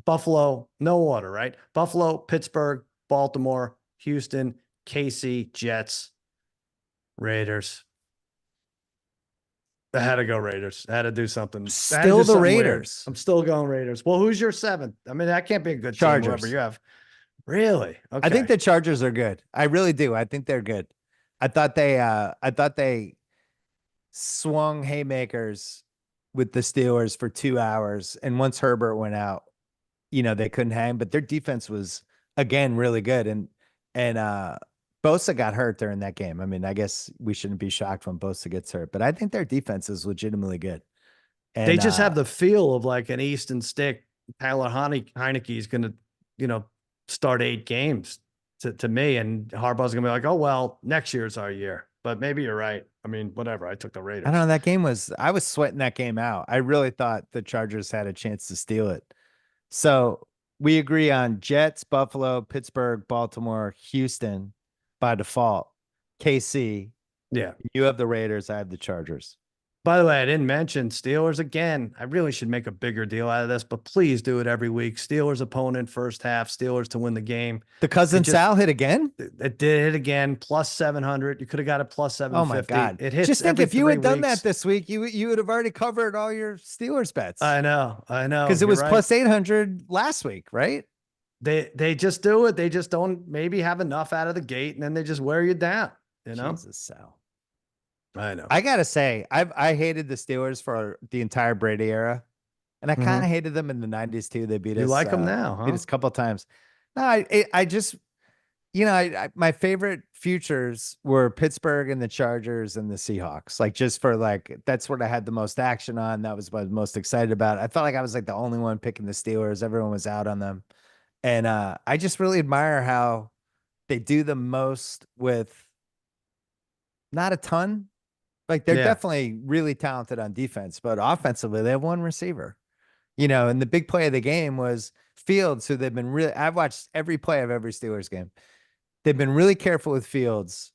Buffalo, no order, right? Buffalo, Pittsburgh, Baltimore, Houston, KC, Jets, Raiders. I had to go Raiders. I had to do something. I had to do Still the something weird. Raiders. I'm still going Raiders. Well, who's your seventh? I mean, that can't be a good team, whoever Chargers. you have. Really? I think Okay. the Chargers are good. I really do. I think they're good. I thought they swung haymakers with the Steelers for 2 hours. And once Herbert went out, they couldn't hang, but their defense was again really good. And Bosa got hurt during that game. I mean, I guess we shouldn't be shocked when Bosa gets hurt, but I think their defense is legitimately good. They And just have the feel of like an Easton stick. Tyler Heineke is going to, you know, start 8 games to me. And Harbaugh's going to be like, oh, well, next year's our year. But maybe you're right. I mean, whatever. I took the I don't Raiders. know, I was sweating that game out. I really thought the Chargers had a chance to steal it. So we agree on Jets, Buffalo, Pittsburgh, Baltimore, Houston by default. KC, Yeah. you have the Raiders, I have the Chargers. By the way, I didn't mention Steelers again. I really should make a bigger deal out of this, but please do it every week. Steelers opponent, first half, Steelers to win the game. The It cousin just, Sal hit again? it did it again, plus 700. You could have got it plus Oh my 750. God. It hits Just think every if you three had done that weeks. this week, you would have already covered all your Steelers bets. I know. Because it You're was right. plus 800 last week, right? They just do it. They just don't maybe have enough out of the gate, and then they just wear you down. You know. Jesus, Sal. I know. I gotta say, I hated the Steelers for the entire Brady era, and I kind Mhm. of hated them in the '90s too. They You like them now, beat huh? us a couple of times. No, I just, my favorite futures were Pittsburgh and the Chargers and the Seahawks. Like just for like that's what I had the most action on. That was what I was most excited about. I felt like I was like the only one picking the Steelers. Everyone was out on them, and I just really admire how they do the most with not a ton. Like they're Yeah. definitely really talented on defense, but offensively they have one receiver. And the big play of the game was Fields, who they've been really I've watched every play of every Steelers game. They've been really careful with Fields.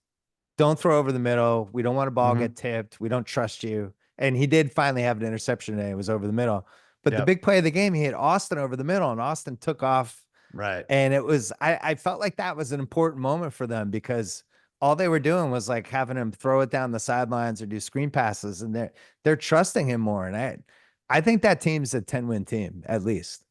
Don't throw over the middle. We don't want a ball Hmm. get tipped. We don't trust you. And he did finally have an interception today. It was over the middle. But the Yep. big play of the game, he hit Austin over the middle, and Austin took off. Right. And I felt like that was an important moment for them because all they were doing was like having him throw it down the sidelines or do screen passes, and they're trusting him more. And I think that team's a 10-win team at least.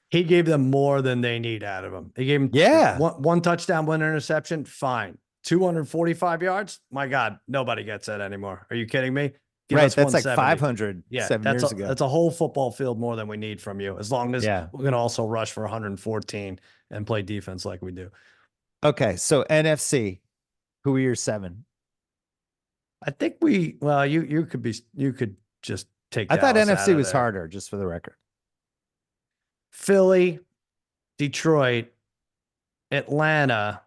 He gave them more than they need out of him. He gave him Yeah. one touchdown, one interception. Fine. 245 yards. My God, nobody gets that anymore. Are you kidding me? Give Right. us That's like 170. 500 Yeah, 7 years ago. that's a whole football field more than we need from you. As long as Yeah. we're going to also rush for 114 and play defense like we do. Okay. So NFC, who are your 7? I think you could just take I thought Dallas out NFC of was there. harder, just for the record. Philly, Detroit, Atlanta,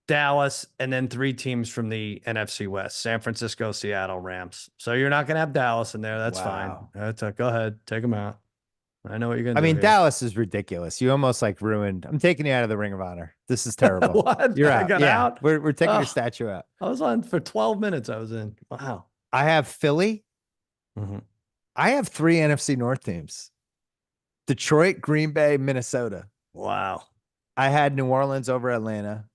Dallas, and then 3 teams from the NFC West: San Francisco, Seattle, Rams. So you're not going to have Dallas in there. That's fine. Wow. Go ahead, take them out. I know what you're going I to do mean, here. Dallas is ridiculous. You almost like ruined. I'm taking you out of the Ring of Honor. This is terrible. What? You're I out. got Yeah. out. We're taking your Oh, statue out. I was on for 12 minutes. I was in. Wow. I have Philly. Mhm. I have 3 NFC North teams: Detroit, Green Bay, Minnesota. Wow. I had New Orleans over Atlanta.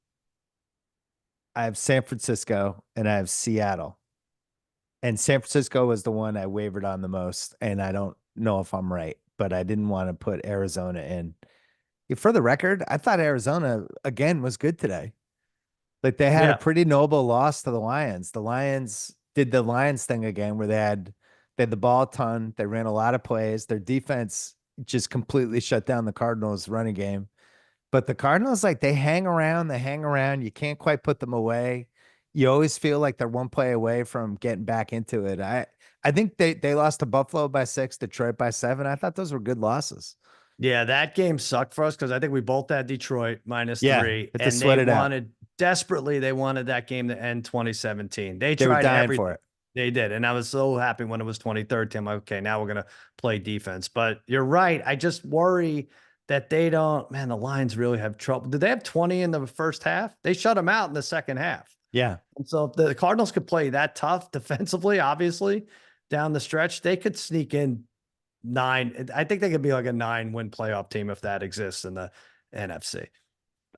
I have San Francisco and I have Seattle. And San Francisco was the one I wavered on the most, and I don't know if I'm right, but I didn't want to put Arizona in. For the record, I thought Arizona again was good today. Like they had a Yeah. pretty noble loss to the Lions. The Lions did the Lions thing again where they had the ball a ton. They ran a lot of plays. Their defense just completely shut down the Cardinals running game. But the Cardinals, like they hang around, they hang around. You can't quite put them away. You always feel like they're one play away from getting back into it. I think they lost to Buffalo by 6, Detroit by 7. I thought those were good losses. Yeah, that game sucked for us because I think we both had Detroit Yeah, -3, had to and they sweat it out. wanted desperately, they wanted that game to end 2017. They They were tried dying everything. for it. They did. And I was so happy when it was 2013. Like, okay, now we're going to play defense. But you're right. I just worry that they don't, man, the Lions really have trouble. Did they have 20 in the first half? They shut them out in the second half. Yeah. And so if the Cardinals could play that tough defensively, obviously, down the stretch, they could sneak in 9. I think they could be like a 9-win playoff team if that exists in the NFC.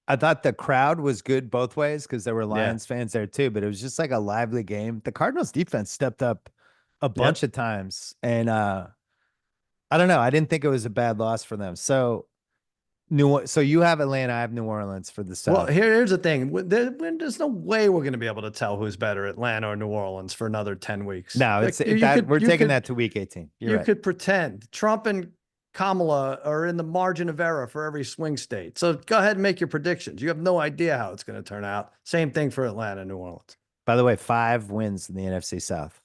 I thought the crowd was good both ways because there were Yeah. Lions fans there too, but it was just like a lively game. The Cardinals defense stepped up a bunch Yep. of times. And I don't know. I didn't think it was a bad loss for them. So you have Atlanta, I have New Orleans for the Well, South. here's the thing. There's no way we're going to be able to tell who's better, Atlanta or New Orleans, for another 10 weeks. No, Like, that we're taking that to week 18. You're you right. could pretend Trump and Kamala are in the margin of error for every swing state. So go ahead and make your predictions. You have no idea how it's going to turn out. Same thing for Atlanta and New Orleans. By the way, 5 wins in the NFC South.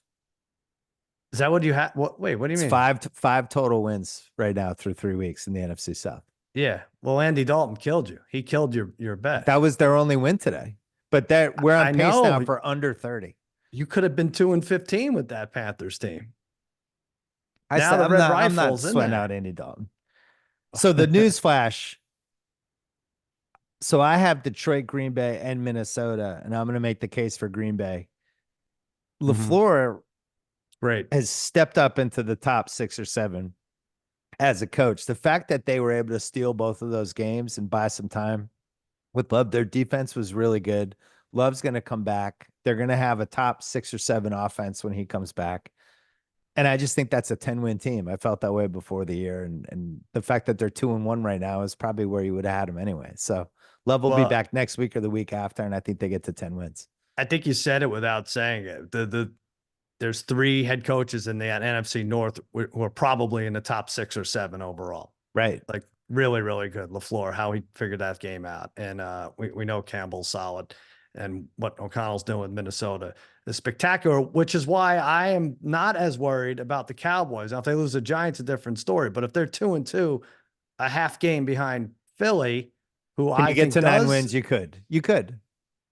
Is that what you have? What? Wait, what do you It's mean? five total wins right now through 3 weeks in the NFC South. Yeah. Well, Andy Dalton killed you. He killed your bet. That was their only win today. But we're on I pace now know for under 30. you could have been 2-15 with that Panthers team. I Now said the Red I'm not Rifles in sweating there. out Andy Dalton. So the news flash. So I have Detroit, Green Bay, and Minnesota, and I'm going to make the case for Green Bay. Mhm. LaFleur Great. has stepped up into the top 6 or 7 as a coach. The fact that they were able to steal both of those games and buy some time with Love, their defense was really good. Love's going to come back. They're going to have a top 6 or 7 offense when he comes back. And I just think that's a 10-win team. I felt that way before the year. And the fact that they're 2-1 right now is probably where you would have had them anyway. So Love will be Well, back next week or the week after, and I think they get to 10 wins. I think you said it without saying it. There's 3 head coaches in the NFC North who are probably in the top 6 or 7 overall. Right. Like really, really good. LaFleur, how he figured that game out. And we know Campbell's solid, and what O'Connell's doing with Minnesota is spectacular, which is why I am not as worried about the Cowboys. Now, if they lose the Giants, a different story. But if they're 2-2, a half game behind Philly, who Can I you get think to 9 does, wins? You could. You could.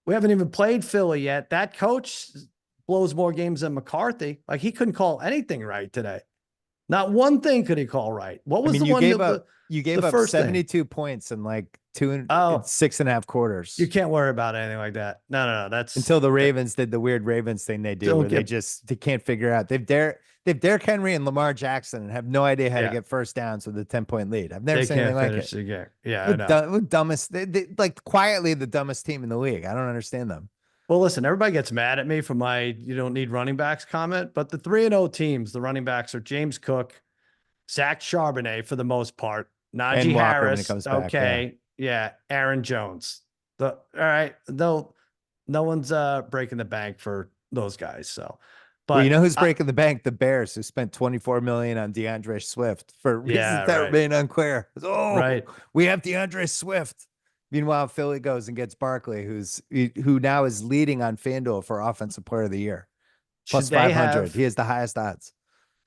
we haven't even played Philly yet. That coach blows more games than McCarthy. Like he couldn't call anything right today. Not one thing could he call right. What I was mean, the one that you the gave up first thing? 72 points in like in Oh, 6.5 you quarters can't worry about anything like that. No. That's until the Ravens did the weird Ravens thing they do don't where get they can't figure out. They've Derrick Henry and Lamar Jackson and have no idea how to yeah. get first downs with a 10-point lead. I've never They seen anything can't like finish it. the game. Yeah, I know. The dumbest, like quietly the dumbest team in the league. I don't understand them. Well, listen, everybody gets mad at me for my "you don't need running backs" comment, but the 3-0 teams, the running backs are James Cook, Zach Charbonnet for the most part, And Najee Walker when he Harris, comes back. Yeah. okay, yeah, Aaron Jones. All right, no one's breaking the bank for those guys. So, Well, you but know who's breaking the bank? The Bears, who spent 24 million on DeAndre Swift for reasons yeah, that right, remain unclear. Oh, right. we have DeAndre Swift. Meanwhile, Philly goes and gets Barkley, who now is leading on FanDuel for Offensive Player of the Year, plus Should they 500. He have has the highest odds.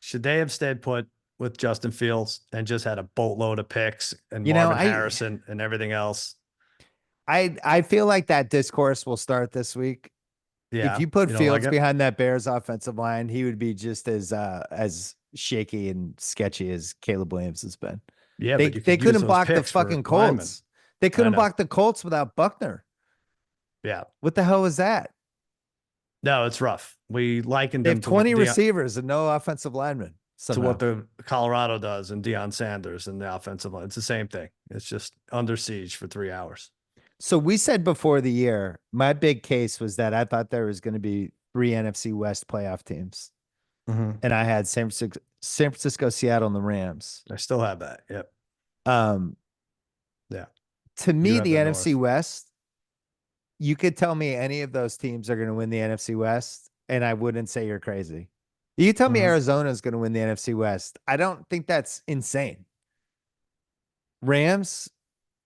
should they have stayed put with Justin Fields and just had a boatload of picks and You know, Marvin Harrison and everything else? I feel like that discourse will start this week. If Yeah, you put you don't like Fields it? behind that Bears offensive line, he would be just as shaky and sketchy as Caleb Williams has been. Yeah, They but you they could use couldn't those block the picks for fucking linemen. Colts. They I couldn't know. block the Colts without Buckner. Yeah. What the hell was that? No, it's rough. We likened They have them 20 receivers and no offensive linemen to what somehow. the Colorado does and Deion Sanders and the offensive line. It's the same thing. It's just under siege for 3 hours. So we said before the year, my big case was that I thought there was going to be three NFC West playoff teams, Mhm. and I had San Francisco, Seattle, and the Rams. I still have that. Yep. Um, Yeah. to You me, have the the NFC North. West, you could tell me any of those teams are going to win the NFC West, and I wouldn't say you're crazy. You tell me Mhm. Arizona is going to win the NFC West. I don't think that's insane. Rams,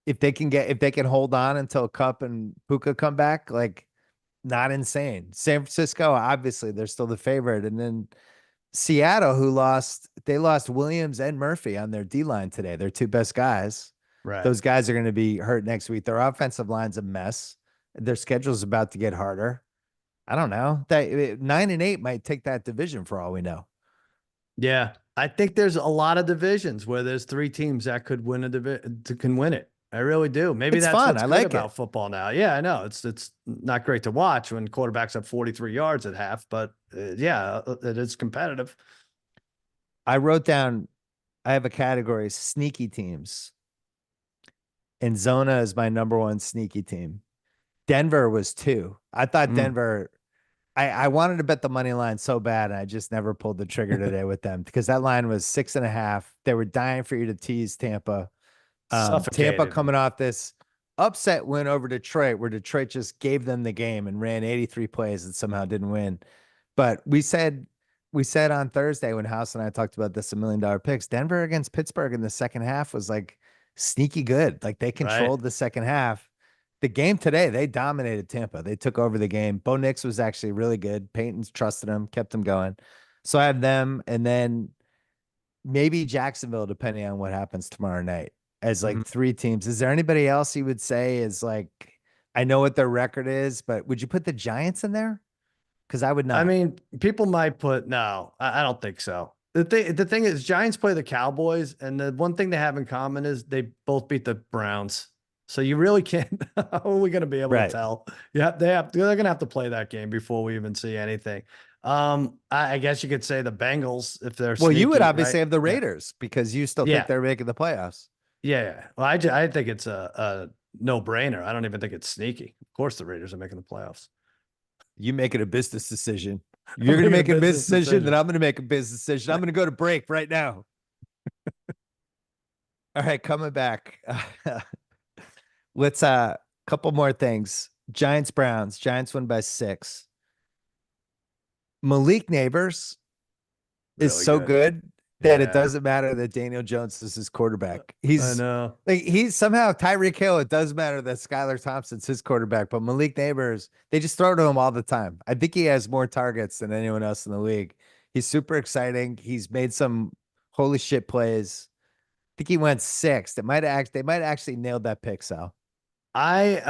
if they can hold on until Cup and Puka come back, like not insane. San Francisco, obviously, they're still the favorite. And then Seattle, they lost Williams and Murphy on their D line today. Their two best guys. Right. Those guys are going to be hurt next week. Their offensive line's a mess. Their schedule's about to get harder. I don't know. That 9-8 might take that division for all we know. Yeah. I think there's a lot of divisions where there's three teams that could win a division can win it. I really do. Maybe It's that's fun. what's I good like it. about football now. Yeah, I know. It's not great to watch when quarterbacks have 43 yards at half, but yeah, it is competitive. I wrote down, I have a category, sneaky teams, and Zona is my number one sneaky team. Denver was two. I thought Mm. Denver, I wanted to bet the money line so bad, and I just never pulled the trigger today with them because that line was 6.5. They were dying for you to tease Tampa. Tampa Suffocated. coming off this upset win over Detroit, where Detroit just gave them the game and ran 83 plays and somehow didn't win. But we said on Thursday when House and I talked about this $1 million picks, Denver against Pittsburgh in the second half was like sneaky good. Like they Right. controlled the second half. The game today, they dominated Tampa. They took over the game. Bo Nix was actually really good. Peyton trusted him, kept him going. So I have them, and then maybe Jacksonville, depending on what happens tomorrow night, as Mhm. like three teams. Is there anybody else you would say is like, I know what their record is, but would you put the Giants in there? Because I would I not. mean, people might put no, I don't think so. The thing is, Giants play the Cowboys, and the one thing they have in common is they both beat the Browns. So you really can't. How are we going to be able to Right. tell? Yeah, they're going to have to play that game before we even see anything. I guess you could say the Bengals if they're Well, you would sneaky, right? obviously have the Yeah, Raiders because you still think yeah, they're making the playoffs. yeah. Well, I think it's a no brainer. I don't even think it's sneaky. Of course, the Raiders are making the playoffs. You make it a business decision. I'm You're going to making a make a business business decision, then decision. I'm going to make a business decision. I'm going to go to break right now. All right, coming back. Let's couple more things. Giants Browns. Giants win by 6. Malik Neighbors is Really so good. good that it Yeah, doesn't matter that Daniel Jones is his quarterback. I He's know. like he's somehow Tyreek Hill. It doesn't matter that Skylar Thompson's his quarterback, but Malik Neighbors, they just throw to him all the time. I think he has more targets than anyone else in the league. He's super exciting. He's made some holy shit plays. I think he went sixth. They might actually nailed that pick, Sal. I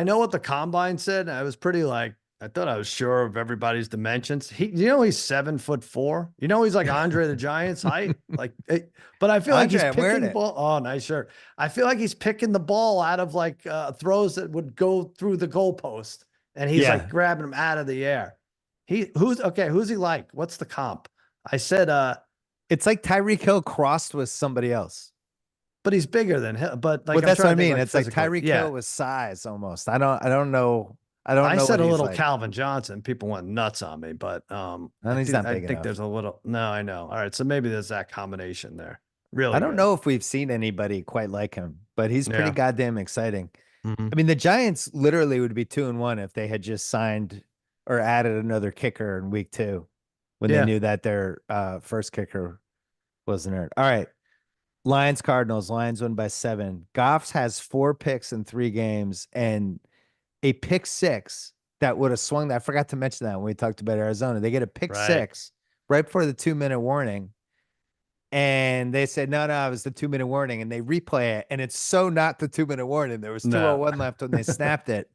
know what the combine said. I was pretty like I thought I was sure of everybody's dimensions. He's 7'4". He's like Andre the Giant's height. But I feel like Andre, he's I'm wearing picking the it. ball. Oh, nice shirt. I feel like he's picking the ball out of like throws that would go through the goalpost, and he's like Yeah. grabbing them out of the air. Who's he like? What's the comp? I said It's like Tyreek Hill crossed with somebody else. but he's bigger than him. But Well, like I'm that's what trying I to think mean. like It's like physically. Tyreek Yeah. Hill with size almost. I don't know. I don't I know said what a he's little like. Calvin Johnson. People went nuts on me, but And he's not I big think enough. there's a little. No, I know. All right, so maybe there's that combination there. I Really don't good. know if we've seen anybody quite like him, but he's pretty Yeah. goddamn exciting. Hmm. I mean, the Giants literally would be 2-1 if they had just signed or added another kicker in week 2 when they Yeah. knew that their first kicker wasn't hurt. All right. Lions Cardinals. Lions win by 7. Goff's has 4 picks in 3 games and a pick 6 that would have swung that. I forgot to mention that when we talked about Arizona. They get a pick Right. 6 right before the 2-minute warning. And they said, no, it was the 2-minute warning. And they replay it. And it's so not the 2-minute warning. There was No. 2:01 left when they snapped it.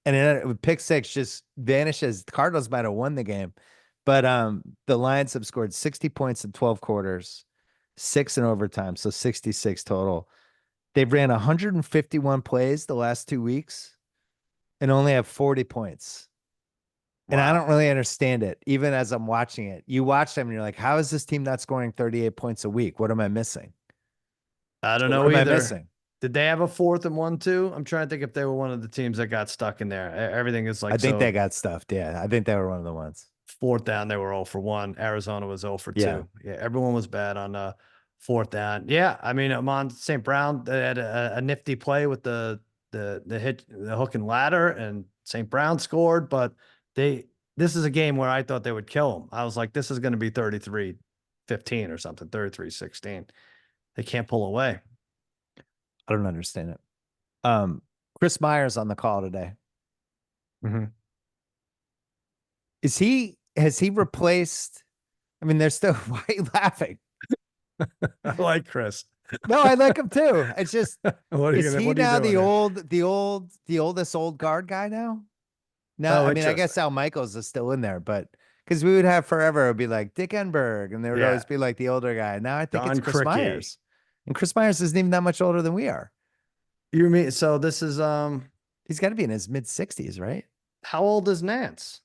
And then it would pick 6 just vanishes. The Cardinals might have won the game. But the Lions have scored 60 points in 12 quarters, 6 in overtime. So 66 total. They've ran 151 plays the last 2 weeks and only have 40 points. And I Wow. don't really understand it, even as I'm watching it. You watch them and you're like, how is this team not scoring 38 points a week? What am I missing? I don't What know am I either. missing? Did they have a 4th and 1 too? I'm trying to think if they were one of the teams that got stuck in there. Everything is I like think they so. got stuffed. Yeah, I think they were one of the ones. 4th down, they were 0 for 1. Arizona was 0 for Yeah, 2. Yeah, everyone was bad on 4th down. Yeah, I mean, Amon St. Brown, they had a nifty play with the hook and ladder, and St. Brown scored. But they this is a game where I thought they would kill them. I was like, this is going to be 33-15 or something, 33-16. They can't pull away. I don't understand it. Chris Myers on the call today. Mhm. Has he replaced? I mean, they're still, why are you laughing? I like Chris. No, I like him too. It's just, is he What are you now doing here? the oldest old guard guy now? No, Oh, I mean, I interesting. guess Al Michaels is still in there, but because we would have forever, it would be like Dick Enberg, and there would always Yeah. be like the older guy. Now I think it's Don Chris Cricky. Myers, and Chris Myers isn't even that much older than we are. You mean so this is He's got to be in his mid 60s, right? how old is Nance?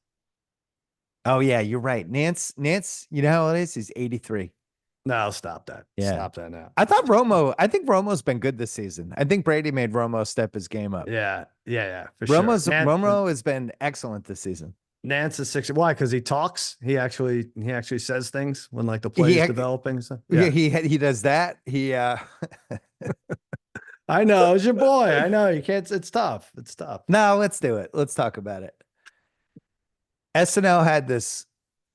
Oh yeah, you're right. Nance, you know how old he is? He's 83. No, stop that. Yeah. Stop that now. I think Romo's been good this season. I think Brady made Romo step his game up. Yeah, yeah, yeah, for sure. Romo has been excellent this season. Nance is 60. Why? Because he talks. He actually says things when like the He play's ac- developing and stuff. yeah, Yeah. he does that. I know. It's your boy. I know. You can't, it's tough. It's tough. No, let's do it. Let's talk about it. SNL had this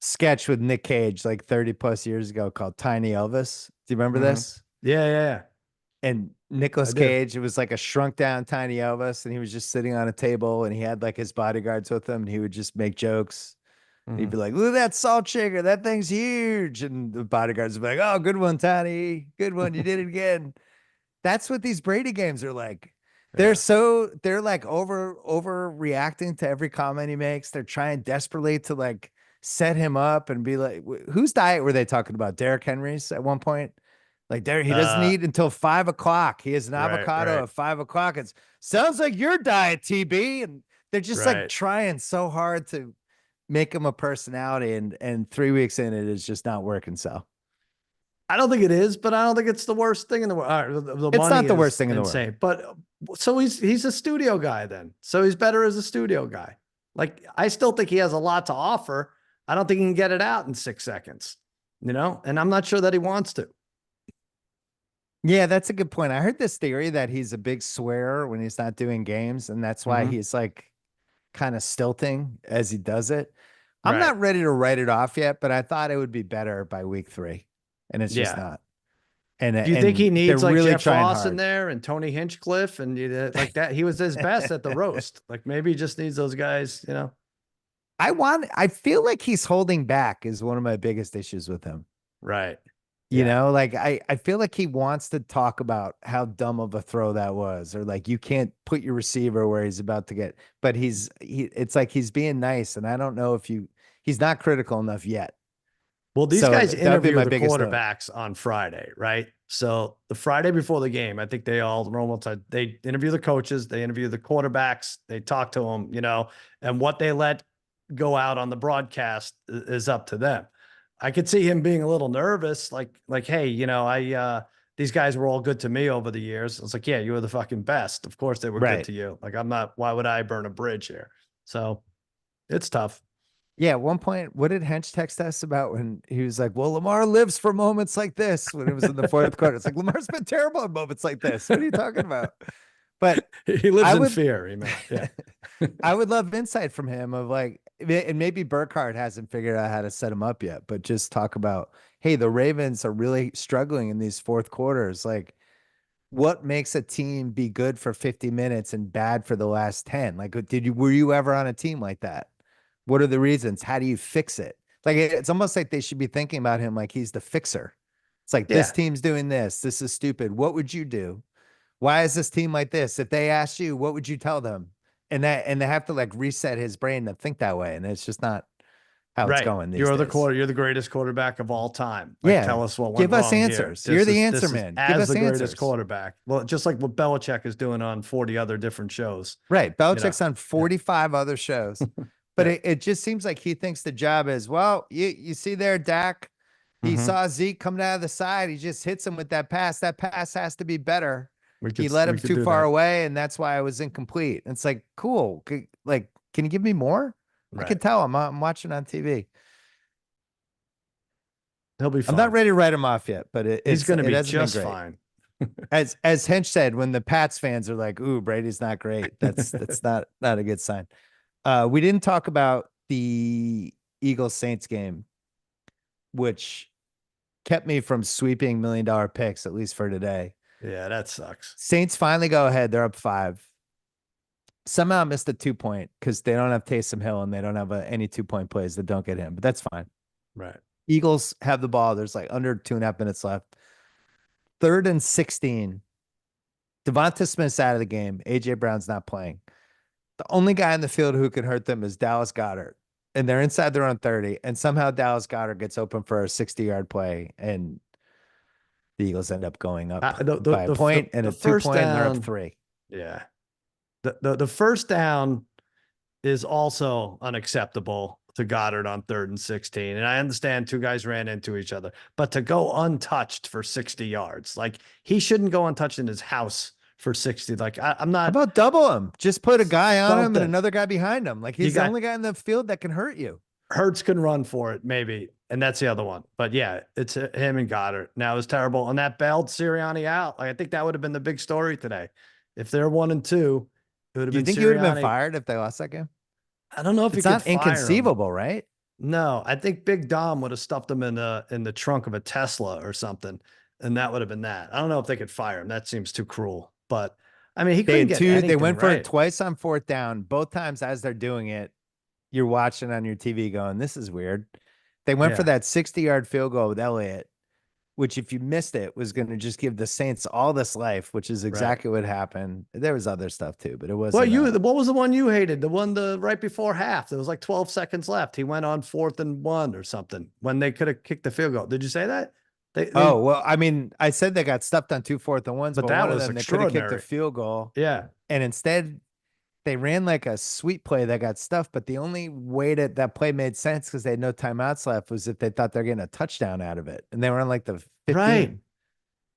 sketch with Nick Cage like 30 plus years ago called Tiny Elvis. Do you remember Hmm. this? Yeah, yeah, yeah. And I Nicolas do. Cage, it was like a shrunk down Tiny Elvis, and he was just sitting on a table, and he had like his bodyguards with him, and he would just make jokes. He'd Hmm. be like, "Look at that salt shaker, that thing's huge," and the bodyguards would be like, "Oh, good one, Tiny, good one, you did it again." That's what these Brady games are like. Yeah. They're like overreacting to every comment he makes. They're trying desperately to like set him up and be like, whose diet were they talking about? Derrick Henry's at one point. Like Derrick, he doesn't Uh, eat until 5 o'clock. He has an right, avocado right, at 5 o'clock. It sounds like your diet, TB. And they're just like right. trying so hard to make him a personality. And 3 weeks in, it is just not working. So I don't think it is, but I don't think it's the worst thing in the world. All right, the it's money not the worst is thing in the world. insane, but so he's a studio guy then. So he's better as a studio guy. Like I still think he has a lot to offer. I don't think he can get it out in 6 seconds, and I'm not sure that he wants to. Yeah, that's a good point. I heard this theory that he's a big swearer when he's not doing games, and that's why Hmm. he's like kind of stilting as he does it. I'm Right. not ready to write it off yet, but I thought it would be better by week 3, and it's just Yeah. not. And Do you think he they're needs like really Jeff trying Ross in hard. there and Tony Hinchcliffe and like that? He was his best at the roast. Like maybe he just needs those guys. I feel like he's holding back is one of my biggest issues with him. Right. You Yeah. know, like I feel like he wants to talk about how dumb of a throw that was, or like you can't put your receiver where he's about to get, but it's like he's being nice, and I don't know if he's not critical enough yet. Well, these So guys that would be interview my the biggest note. quarterbacks on Friday, right? So the Friday before the game, I think they interview the coaches, they interview the quarterbacks, they talk to them, and what they let go out on the broadcast is up to them. I could see him being a little nervous, like, hey, I these guys were all good to me over the years. It's like, yeah, you were the fucking best. Of course they were good Right. to you. Like I'm not. Why would I burn a bridge here? So it's tough. Yeah, at one point, what did Hench text us about when he was like, "Well, Lamar lives for moments like this." When it was in the fourth quarter, it's like Lamar's been terrible in moments like this. What are you talking about? But He lives I in would, fear. He meant, yeah. I would love insight from him of like, and maybe Burkhardt hasn't figured out how to set him up yet, but just talk about, hey, the Ravens are really struggling in these fourth quarters. Like, what makes a team be good for 50 minutes and bad for the last 10? Like, were you ever on a team like that? What are the reasons? How do you fix it? Like, it's almost like they should be thinking about him like he's the fixer. It's like, this Yeah. team's doing this. This is stupid. What would you do? Why is this team like this? If they asked you, what would you tell them? And they have to like reset his brain to think that way. And it's just not how it's Right. going these days. You're the greatest quarterback of all time. Like Yeah. tell us what went Give us wrong here. answers. You're This the is answer this is man. Give as us the greatest answers. quarterback. Well, just like what Belichick is doing on 40 other different shows, Right. you know. Belichick's on Yeah. 45 other shows, but Yeah. it just seems like he thinks the job is, well, you see there, Dak, he Hmm. saw Zeke coming out of the side. He just hits him with that pass. That pass has to be better. He let We him could too do far that. away, and that's why I was incomplete. It's like, cool. Like, can you give me more? I Right. can tell I'm watching on TV. He'll be I'm not fine. ready to write him off yet, but He's going to it be hasn't been just great. fine. As Hench said, when the Pats fans are like, "Ooh, Brady's not great," that's not a good sign. We didn't talk about the Eagles Saints game, which kept me from sweeping $1 million picks, at least for today. Yeah, that sucks. Saints finally go ahead. They're up 5. Somehow missed a 2 point because they don't have Taysom Hill and they don't have any 2 point plays that don't get him, but that's fine. Right. Eagles have the ball. There's like under 2.5 minutes left. 3rd and 16. Devonta Smith's out of the game. AJ Brown's not playing. The only guy in the field who can hurt them is Dallas Goddard. And they're inside their own 30. And somehow Dallas Goddard gets open for a 60-yard play. And the Eagles end up going up by a point and The a two first point, and they're up down, 3. yeah. The first down is also unacceptable to Goddard on 3rd and 16. And I understand two guys ran into each other, but to go untouched for 60 yards, like he shouldn't go untouched in his house for 60. Like I'm How not about double him? Just put a guy on him and something. another guy behind him. Like You he's the got only guy in the field that can hurt you. Hurts can run for it, maybe. And that's the other one. But yeah, it's him and Goddard. Now it's terrible. And that bailed Sirianni out. Like I think that would have been the big story today. If they're 1-2, it would have Do you been think he would have been Sirianni. fired if they lost that game? I don't know if you It's could not fire him. inconceivable, right? No, I think Big Dom would have stuffed him in the trunk of a Tesla or something, and that would have been that. I don't know if they could fire him. That seems too cruel. But I mean, he They couldn't had get two, they anything went for it right. twice on 4th down. Both times as they're doing it, you're watching on your TV going, this is weird. They went for Yeah, that 60-yard field goal with Elliott, which if you missed it was going to just give the Saints all this life, which is right. exactly what happened. There was other stuff too, but it Well, wasn't what was the one you hated? The one right before half. There was like 12 seconds left. He went on 4th and 1 or something when they could have kicked the field goal. Did you say that? Oh, well, I mean, I said they got stuffed on 2 4th and 1s, But but that one of was them they could have kicked a extraordinary. field goal. Yeah. And instead they ran like a sweep play that got stuffed. But the only way that play made sense because they had no timeouts left was if they thought they're getting a touchdown out of it. And they were on like the Right. 15.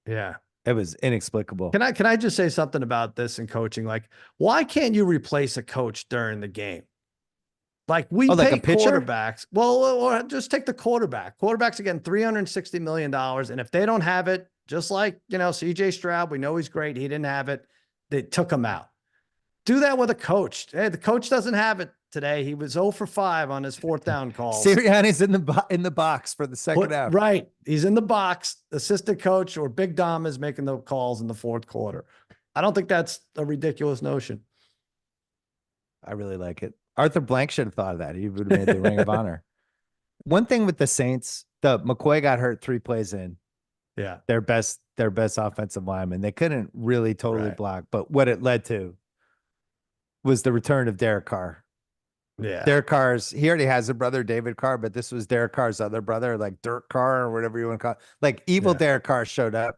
Yeah. It was inexplicable. Can I just say something about this in coaching? Like, why can't you replace a coach during the game? Like we Oh, like a pay pitcher? quarterbacks. Well, or just take the quarterback. Quarterbacks are getting $360 million. And if they don't have it, just like, CJ Stroud, we know he's great. He didn't have it. They took him out. Do that with a coach. Hey, the coach doesn't have it today. He was 0 for 5 on his 4th down calls. Sirianni's in the box for the second half. Right. He's in the box. Assistant coach or Big Dom is making the calls in the 4th quarter. I don't think that's a ridiculous notion. I really like it. Arthur Blank should have thought of that. He would have made the Ring of Honor. One thing with the Saints, the McCoy got hurt 3 plays in. Yeah. Their best offensive lineman. They couldn't really totally Right. block, but what it led to was the return of Derek Carr. Yeah. Derek Carr's, he already has a brother, David Carr, but this was Derek Carr's other brother, like Dirk Carr or whatever you want to call it. Like evil Yeah. Derek Carr showed up.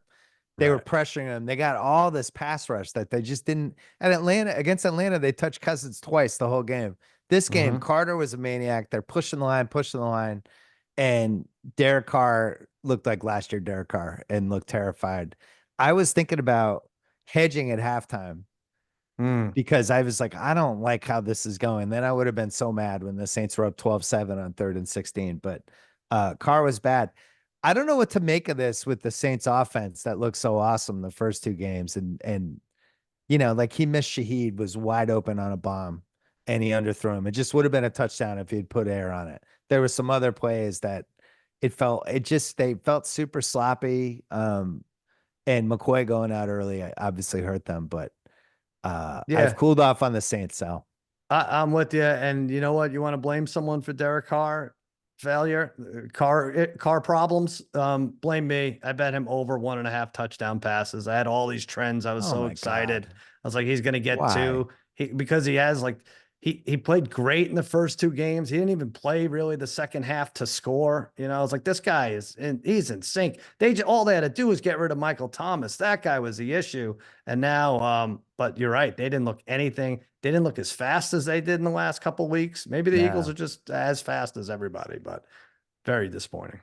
They were Right. pressuring him. They got all this pass rush that they just didn't. At against Atlanta, they touched Cousins twice the whole game. This game, Mhm. Carter was a maniac. They're pushing the line, and Derek Carr looked like last year Derek Carr and looked terrified. I was thinking about hedging at halftime Mm. because I was like, I don't like how this is going. Then I would have been so mad when the Saints were up 12-7 on 3rd and 16. But Carr was bad. I don't know what to make of this with the Saints offense that looked so awesome the first 2 games. And like he missed Shaheed, was wide open on a bomb and he underthrew him. It just would have been a touchdown if he'd put air on it. There were some other plays that they felt super sloppy. And McCoy going out early obviously hurt them, but I've Yeah. cooled off on the Saints, Sal. I'm with you. And you know what? You want to blame someone for Derek Carr failure, car problems? Blame me. I bet him over 1.5 touchdown passes. I had all these trends. I was Oh so my excited. God. I was like, he's going to get Why? 2. Because he has like he played great in the first 2 games. He didn't even play really the second half to score. I was like, this guy he's in sync. All they had to do was get rid of Michael Thomas. That guy was the issue. And now, but you're right. They didn't look anything. They didn't look as fast as they did in the last couple of weeks. Maybe the Eagles No. are just as fast as everybody, but very disappointing.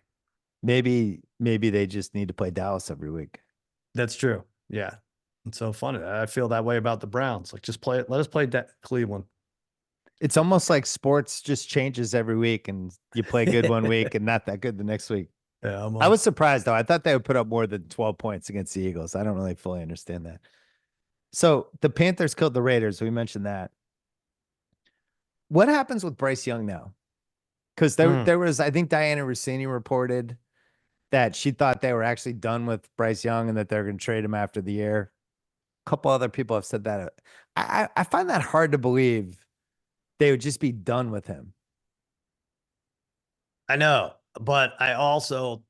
Maybe they just need to play Dallas every week. That's true. Yeah. It's so funny. I feel that way about the Browns. Like, just play it. Let us play Cleveland. It's almost like sports just changes every week and you play good one week and not that good the next week. Yeah, I was surprised though. I thought they would put up more than 12 points against the Eagles. I don't really fully understand that. So the Panthers killed the Raiders. We mentioned that. What happens with Bryce Young now? Because Mm. there was, I think Diana Rossini reported that she thought they were actually done with Bryce Young and that they're going to trade him after the year. A couple other people have said that. I find that hard to believe they would just be done with him. I know, but I also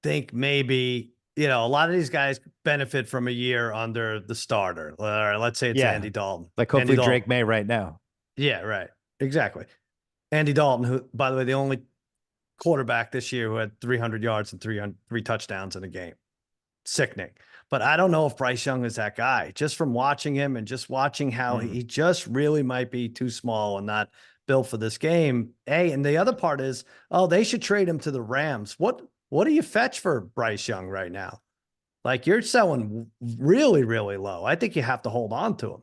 think maybe, a lot of these guys benefit from a year under the starter. Or let's say it's Yeah. Andy Dalton. Like Andy hopefully Dalton. Drake May right now. Yeah, right. Exactly. Andy Dalton, who, by the way, the only quarterback this year who had 300 yards and three touchdowns in a game. Sickening. But I don't know if Bryce Young is that guy. Just from watching him and just watching how he just really might be too small and not built for this game. And the other part is, oh, they should trade him to the Rams. What do you fetch for Bryce Young right now? Like, you're selling really, really low. I think you have to hold on to him.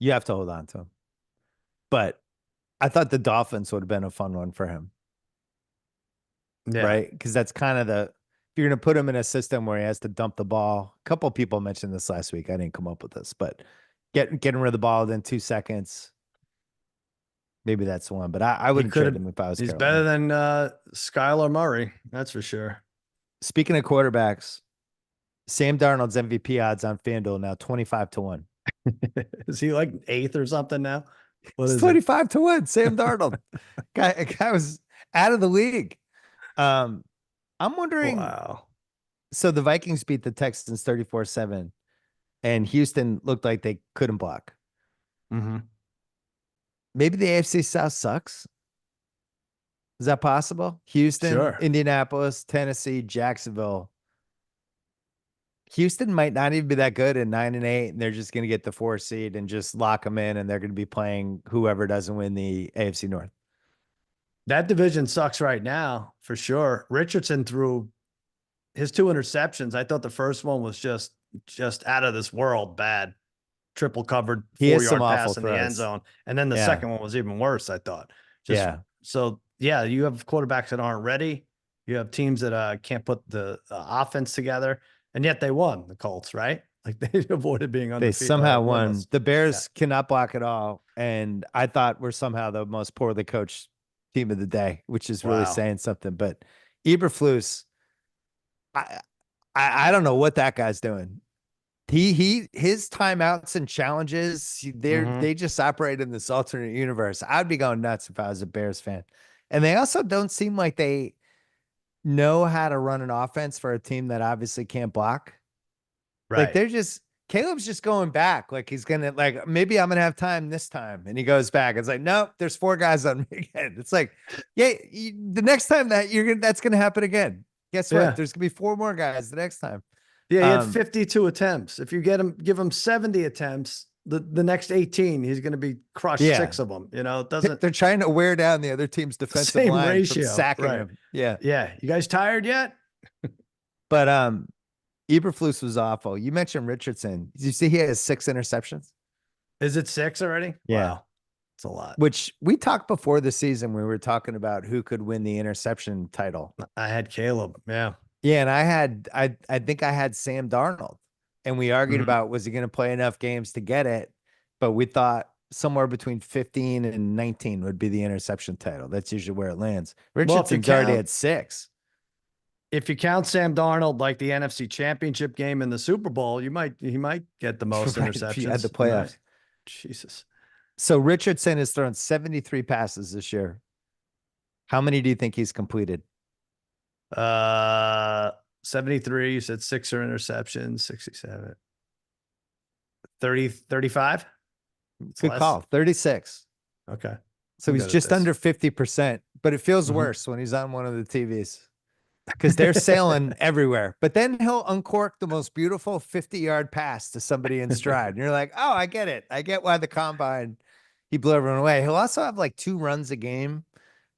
You have to hold on to him. But I thought the Dolphins would have been a fun one for him. Yeah. Right? Because that's kind of if you're going to put him in a system where he has to dump the ball. A couple of people mentioned this last week. I didn't come up with this, but getting rid of the ball within 2 seconds. Maybe that's the one, but I He wouldn't could trade have, him if I was he's better Carolina. than Skylar Murray. That's for sure. Speaking of quarterbacks, Sam Darnold's MVP odds on FanDuel now 25-1. Is he like eighth or something now? What It's is it? 25-1. Sam Darnold. guy was out of the league. Um, I'm wondering. Wow. So the Vikings beat the Texans 34-7, and Houston looked like they couldn't block. Mm-hmm. Maybe the AFC South sucks. Is that possible? Houston, Sure. Indianapolis, Tennessee, Jacksonville. Houston might not even be that good at 9-8, and they're just going to get the 4 seed and just lock them in, and they're going to be playing whoever doesn't win the AFC North. That division sucks right now, for sure. Richardson threw his 2 interceptions. I thought the first one was just out of this world bad. Triple covered He has some 4 yard awful pass in the end throws. zone. And then the Yeah, second one was even worse, I thought. Just yeah. so yeah, you have quarterbacks that aren't ready. You have teams that can't put the offense together, and yet they won, the Colts, right? Like, they avoided being They undefeated, somehow won. winless. The Yeah. Bears cannot block at all, and I thought we're somehow the most poorly coached team of the day, which is really Wow. saying something. But Eberflus, I, I don't know what that guy's doing. His timeouts and challenges, Mm-hmm. they just operate in this alternate universe. I'd be going nuts if I was a Bears fan. And they also don't seem like they know how to run an offense for a team that obviously can't block. Like Right. they're just Caleb's just going back. Like he's gonna like maybe I'm gonna have time this time, and he goes back. It's like nope, there's 4 guys on me again. It's like yeah, the next time that's gonna happen again. Guess what? Yeah. There's gonna be 4 more guys the next time. Yeah, he had Um, 52 attempts. If you give him 70 attempts, the next 18, he's going to be crushed yeah, 6 of them. It doesn't they're trying to wear down the other team's defensive same line from ratio. sacking Right. him. Yeah, Yeah. You guys tired yet? but Eberflus was awful. You mentioned Richardson. Did you see he has 6 interceptions? Is it 6 already? Yeah. Wow. It's a lot. Which we talked before the season. We were talking about who could win the interception title. I had Caleb. Yeah. Yeah, and I think I had Sam Darnold, and we argued Mhm. about was he going to play enough games to get it, but we thought somewhere between 15 and 19 would be the interception title. That's usually where it lands. Well, if you Richardson's already count at 6. Sam Darnold like the NFC Championship game in the Super Bowl, he might get the most Right, if you had the interceptions. playoffs. Jesus. So Richardson has thrown 73 passes this year. How many do you think he's completed? 73, you said 6 are interceptions, 67. 30, 35? It's Good less. call. 36. Okay. So I'm he's good at just this. under 50%, but it feels Mhm. worse when he's on one of the TVs because they're sailing everywhere. But then he'll uncork the most beautiful 50-yard pass to somebody in stride. And you're like, oh, I get it. I get why the combine, he blew everyone away. He'll also have like 2 runs a game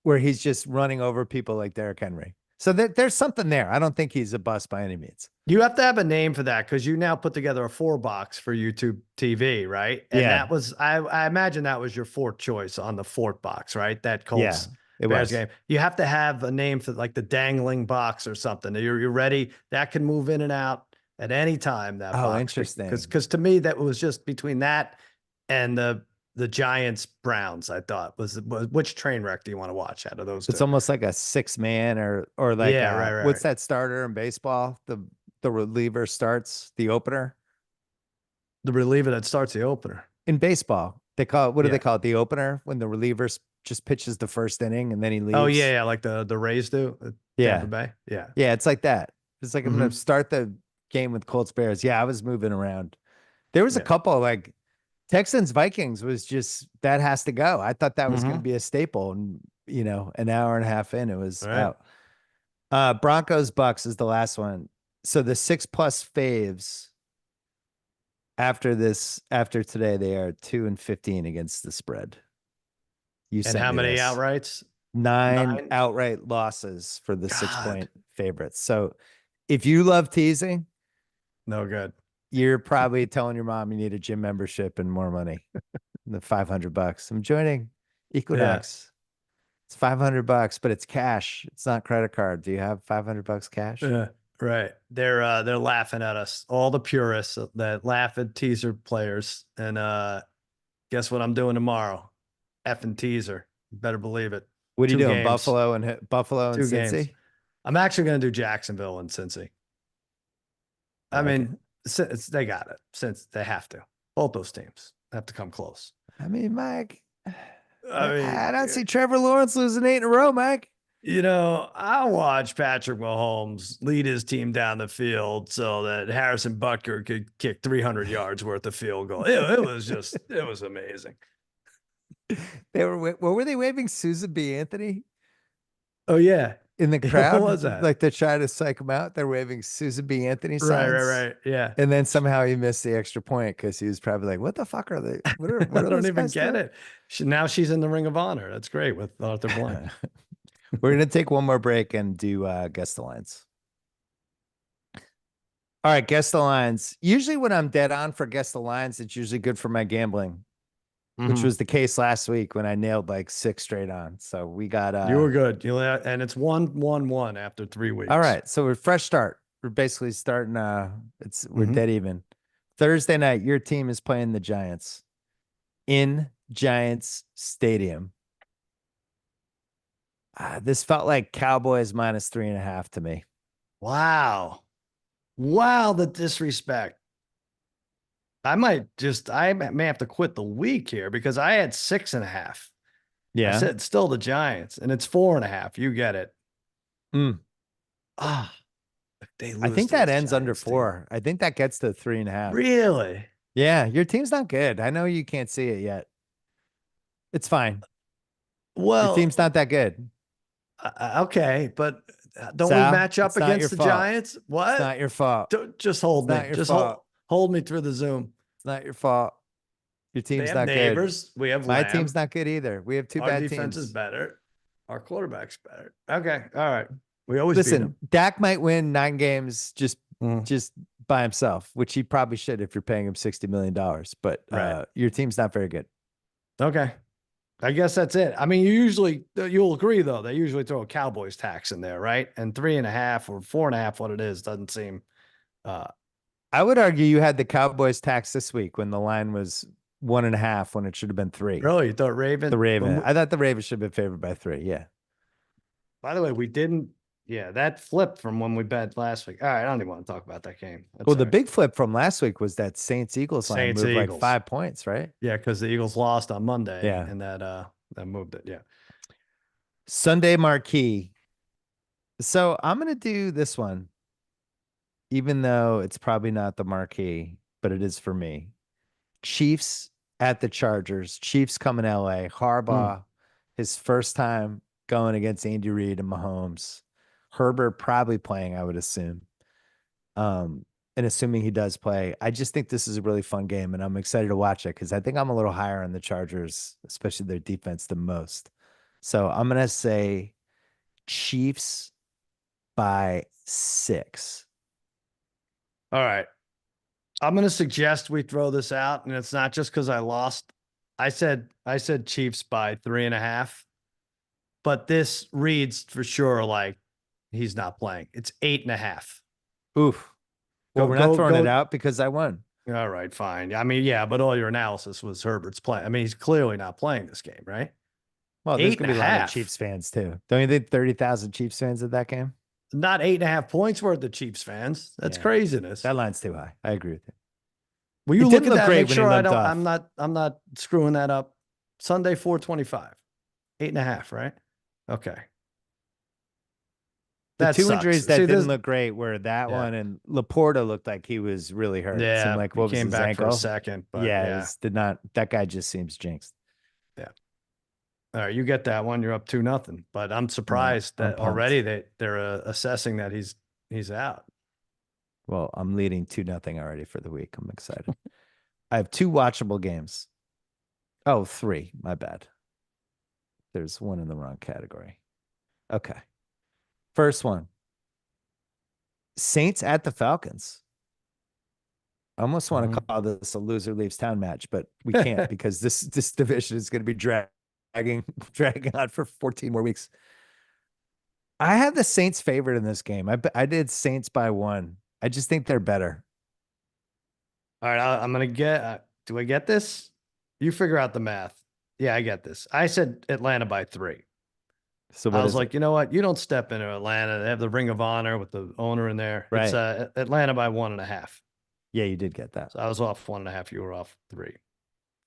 where he's just running over people like Derrick Henry. So there's something there. I don't think he's a bust by any means. You have to have a name for that because you now put together a 4 box for YouTube TV, right? And Yeah. that was I imagine that was your fourth choice on the fourth box, right? That Yeah, Colts it Bears was. game. You have to have a name for like the dangling box or something. You're ready. That can move in and out at any time, that Oh, box. Because interesting. to me, that was just between that and the Giants Browns, I thought was which train wreck do you want to watch out of those It's two? almost like a six man or like Yeah, right, what's right. that starter in baseball? The reliever starts the opener The reliever that starts the opener. in baseball. They call it, what do they Yeah. call it? The opener when the reliever just pitches the first inning and then he Oh yeah, leaves. yeah, like the Rays do, Tampa Yeah. Bay. Yeah. Yeah, it's like that. It's like I'm gonna Hmm. start the game with Colts Bears. Yeah, I was moving around. There was a Yeah. couple like Texans Vikings was just that has to go. I thought that was going to Hmm. be a staple, and an hour and a half in, it was All right. out. Broncos Bucks is the last one. So the 6+ faves after today, they are 2-15 against the spread. You And sent how me many this. outrights? 9 9. outright losses for the six God, point favorites. So if you love teasing, no good. you're probably telling your mom you need a gym membership and more money. The $500. I'm joining Yeah. Equinox. It's $500, but it's cash. It's not credit card. Do you have $500 cash? Yeah. Right. They're laughing at us. All the purists that laugh at teaser players. And guess what I'm doing tomorrow? Effing teaser. You better believe it. What are you Two doing? games. Buffalo and 2 games. Cincy? I'm actually going to do Jacksonville and Cincy. I I like it. mean, since they got it, since they have to. Both those teams have to come close. I mean, Mike, I I mean, don't see Trevor Lawrence losing 8 in a row, Mike. I watched Patrick Mahomes lead his team down the field so that Harrison Butker could kick 300 yards worth of field goal. It was amazing. What were they waving Susan B. Anthony Oh yeah, in the yeah. What crowd? was that? Like they're trying to psych him out. They're waving Susan B. Anthony Right, right, signs. right. Yeah. And then somehow he missed the extra point because he was probably like, what the fuck are they? I What are don't those even guys get doing? it. Now she's in the Ring of Honor. That's great with Arthur Blank. We're gonna take one more break and do guess the lines. All right, guess the lines. Usually when I'm dead on for guess the lines, it's usually good for my gambling, which Hmm. was the case last week when I nailed like 6 straight on. So we got You were good. And it's 1-1-1 after 3 all weeks. right. So we're fresh start. We're basically starting we're Hmm. dead even. Thursday night, your team is playing the Giants in Giants Stadium. This felt like Cowboys -3.5 to me. Wow. Wow, the disrespect. I may have to quit the week here because I had 6.5. I Yeah. said still the Giants, and it's 4.5. You get it. Mm. Ah, if they I lose think to that this ends under Giants team. 4. I think that gets to 3.5. Really? Yeah, your team's not good. I know you can't see it yet. It's fine. Your team's Well, not that good. okay, but don't we Sal, match up it's not your against the fault. Giants? It's What? not your fault. Just It's hold not me. your Just fault. hold me through the Zoom. It's not your fault. Your They team's have not good. neighbors. We have My team's Lamb. not good either. We have two Our bad defense is teams. better. Our quarterback's better. Okay. All right. We always beat Listen, them. Dak might win 9 games Mm, just by himself, which he probably should if you're paying him $60 million. But right. your team's not very good. Okay. I guess that's it. I mean, you'll agree though, they usually throw a Cowboys tax in there, right? And 3.5 or 4.5, what it is, doesn't seem uh I would argue you had the Cowboys tax this week when the line was 1.5 when it should have been 3. really, you thought The Raven Raven. I thought the Ravens should have been favored by 3. Yeah. by the way, we didn't yeah, that flipped from when we bet last week. All right, I don't even want to talk about that game. Well, That's all the right. big flip from last week was that Saints Eagles line Saints moved like Eagles. 5 points, right? Yeah, because the Eagles lost on Monday Yeah. and that moved it. Yeah. Sunday marquee. So I'm going to do this one, even though it's probably not the marquee, but it is for me. Chiefs at the Chargers. Chiefs come in LA. Mm. Harbaugh, his first time going against Andy Reid and Mahomes. Herbert probably playing, I would assume. And assuming he does play, I just think this is a really fun game, and I'm excited to watch it because I think I'm a little higher on the Chargers, especially their defense, than most. So I'm gonna say Chiefs by 6. All right. I'm going to suggest we throw this out, and it's not just because I lost. I said Chiefs by 3.5, but this reads for sure like he's not playing. It's 8.5. Oof. Well, Go, we're not go, throwing it go. out because I won. All right, fine. I mean, yeah, but all your analysis was Herbert's playing. I mean, he's clearly not playing this game, right? Well, there's Eight and gonna a be a lot of half. Chiefs fans too. Don't you think 30,000 Chiefs fans at that game? Not 8.5 points worth of Chiefs fans. That's Yeah, craziness. that line's too high. I agree with you. Will you It look didn't at look that? great Make when he sure I limped don't. off. I'm not screwing that up. Sunday 425. 8.5, right? Okay. The That two sucks. injuries that See didn't this. look great were that Yeah. one and Laporta looked like he was really hurt. It seemed Yeah. like He what was came his back for a ankle? second, but Yeah, it yeah. was did not that guy just seems jinxed. Yeah. All right. You get that one. You're up 2-0. But I'm Well, surprised I'm that pumped. already they're assessing that he's out. Well, I'm leading 2-0 already for the week. I'm excited. I have two watchable games. Oh, three. My bad. There's one in the wrong category. Okay. First one. Saints at the Falcons. I almost want to Mhm. call this a loser leaves town match, but we can't because this division is going to be dragging on for 14 more weeks. I have the Saints favored in this game. I did Saints by 1. I just think they're better. All right. I'm going to get, do I get this? You figure out the math. Yeah, I get this. I said Atlanta by 3. So I what was is it? like, you know what? You don't step into Atlanta. They have the Ring of Honor with the owner in there. It's Right. Atlanta by 1.5. Yeah, you did get that. So I was off 1.5. You were off 3.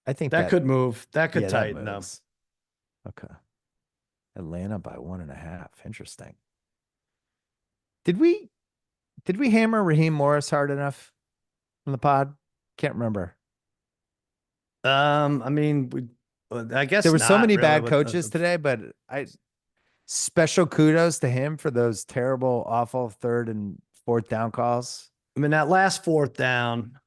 I think That that could move. That could yeah, that tighten them. moves. Okay. Atlanta by 1.5. Interesting. Did we did we hammer Raheem Morris hard enough on the pod? Can't remember. I mean, I There guess were so not many really. bad With coaches today, but I special kudos to him for those terrible, awful third and fourth down calls. I mean, that last fourth down,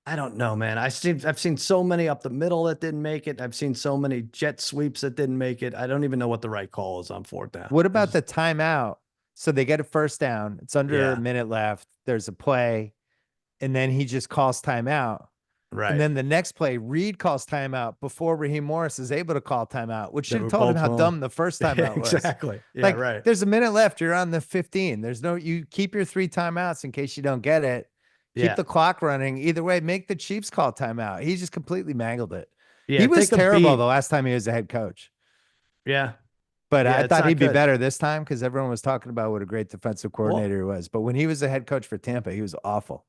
I don't know, man. I've seen so many up the middle that didn't make it. I've seen so many jet sweeps that didn't make it. I don't even know what the right call is on fourth down. What about the timeout? So they get a first down. It's under a Yeah, minute left. There's a play, and then he just calls timeout. And right. then the next play, Reed calls timeout before Raheem Morris is able to call timeout, which They should have were told him both how wrong. dumb the first timeout was. Exactly. Yeah, Like, right. there's a minute left. You're on the 15. There's no, you keep your 3 timeouts in case you don't get it. Keep Yeah. the clock running. Either way, make the Chiefs call timeout. He just completely mangled it. He Yeah, was take a terrible the beat. last time he was a head coach, Yeah. but Yeah, I it's thought not he'd be good. better this time because everyone was talking about what a great defensive Well, coordinator he was. But when he was a head coach for Tampa, he was awful.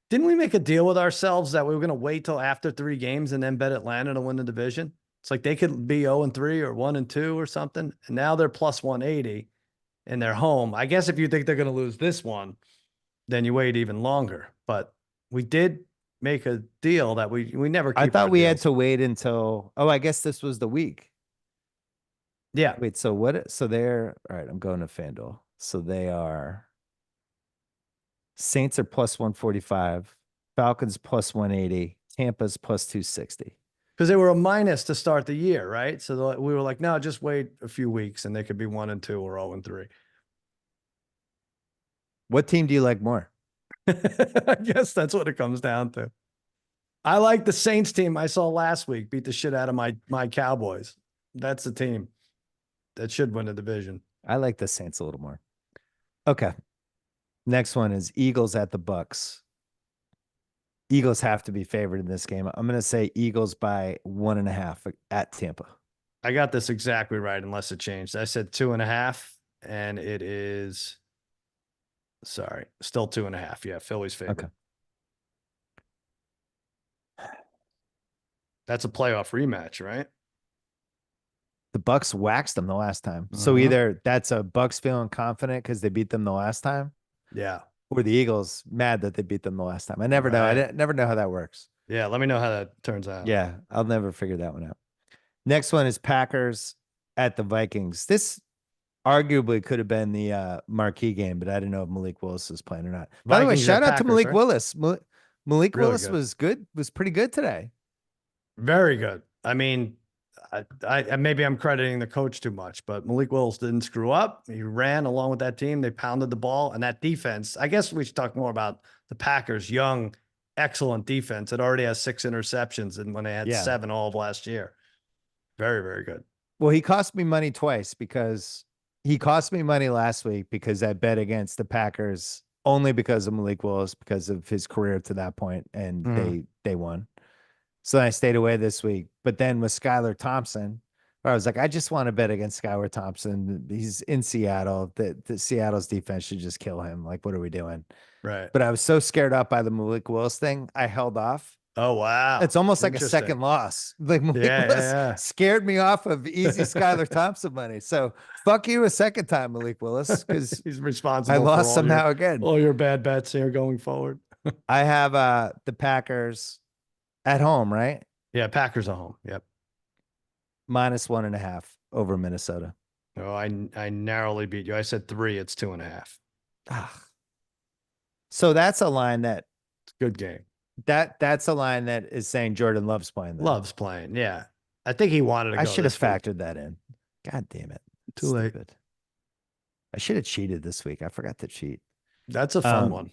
didn't we make a deal with ourselves that we were going to wait till after 3 games and then bet Atlanta to win the division? It's like they could be 0-3 or 1-2 or something. And now they're plus 180 and they're home. I guess if you think they're going to lose this one, then you wait even longer. But we did make a deal that we never I keep our thought we had deals. to wait until, oh, I guess this was the week. Yeah. Wait, so what? So they're all right. I'm going to FanDuel. So they are Saints are plus 145, Falcons plus 180, Tampa's plus 260. Because they were a minus to start the year, right? So we were like, no, just wait a few weeks and they could be 1-2 or 0-3. What team do you like more? I guess that's what it comes down to. I like the Saints team I saw last week beat the shit out of my Cowboys. That's the team that should win the division. I like the Saints a little more. Okay. Next one is Eagles at the Bucks. Eagles have to be favored in this game. I'm going to say Eagles by 1.5 at Tampa. I got this exactly right, unless it changed. I said 2.5, and it is still 2.5. Yeah, Philly's favorite. Okay. That's a playoff rematch, right? The Bucks waxed them the last time. So Mhm. either that's a Bucks feeling confident because they beat them the last time, Yeah. or the Eagles mad that they beat them the last time. I never know. Right. Never know how that works. Yeah. Let me know how that turns out. Yeah, I'll never figure that one out. Next one is Packers at the Vikings. This arguably could have been the marquee game, but I didn't know if Malik Willis was playing or not. By the way, Vikings shout at out to Packers, Malik right? Willis. Malik Really Willis good. was good, was pretty good today. Very good. I mean, maybe I'm crediting the coach too much, but Malik Willis didn't screw up. He ran along with that team. They pounded the ball, and that defense. I guess we should talk more about the Packers' young, excellent defense. It already has 6 interceptions, and when they had Yeah. 7 all of last year, very, very good. Well, he cost me money twice because he cost me money last week because I bet against the Packers only because of Malik Willis, because of his career to that point, and Mhm. they won. So I stayed away this week. But then with Skylar Thompson, where I was like, I just want to bet against Skylar Thompson. He's in Seattle. The Seattle's defense should just kill him. Like, what are we doing? Right. But I was so scared up by the Malik Willis thing, I held off. Oh wow, It's almost like a interesting. second loss. Like Malik Yeah, Willis yeah, scared me off of easy Skylar Thompson money. So fuck you a second time, Malik Willis, yeah. because He's I responsible for lost somehow again. all your bad bets here going forward. I have the Packers at home, right? Yeah, Packers at home. Yep. -1.5 over Minnesota. Oh, I narrowly beat you. I said 3. It's 2.5. Ah. So that's a line It's a good game. that's a line that is saying Jordan Love's playing then. Loves playing. Yeah. I think he wanted to I go should have this week. factored that in. God damn it. Too late. Stupid. I should have cheated this week. I forgot to cheat. That's a fun one.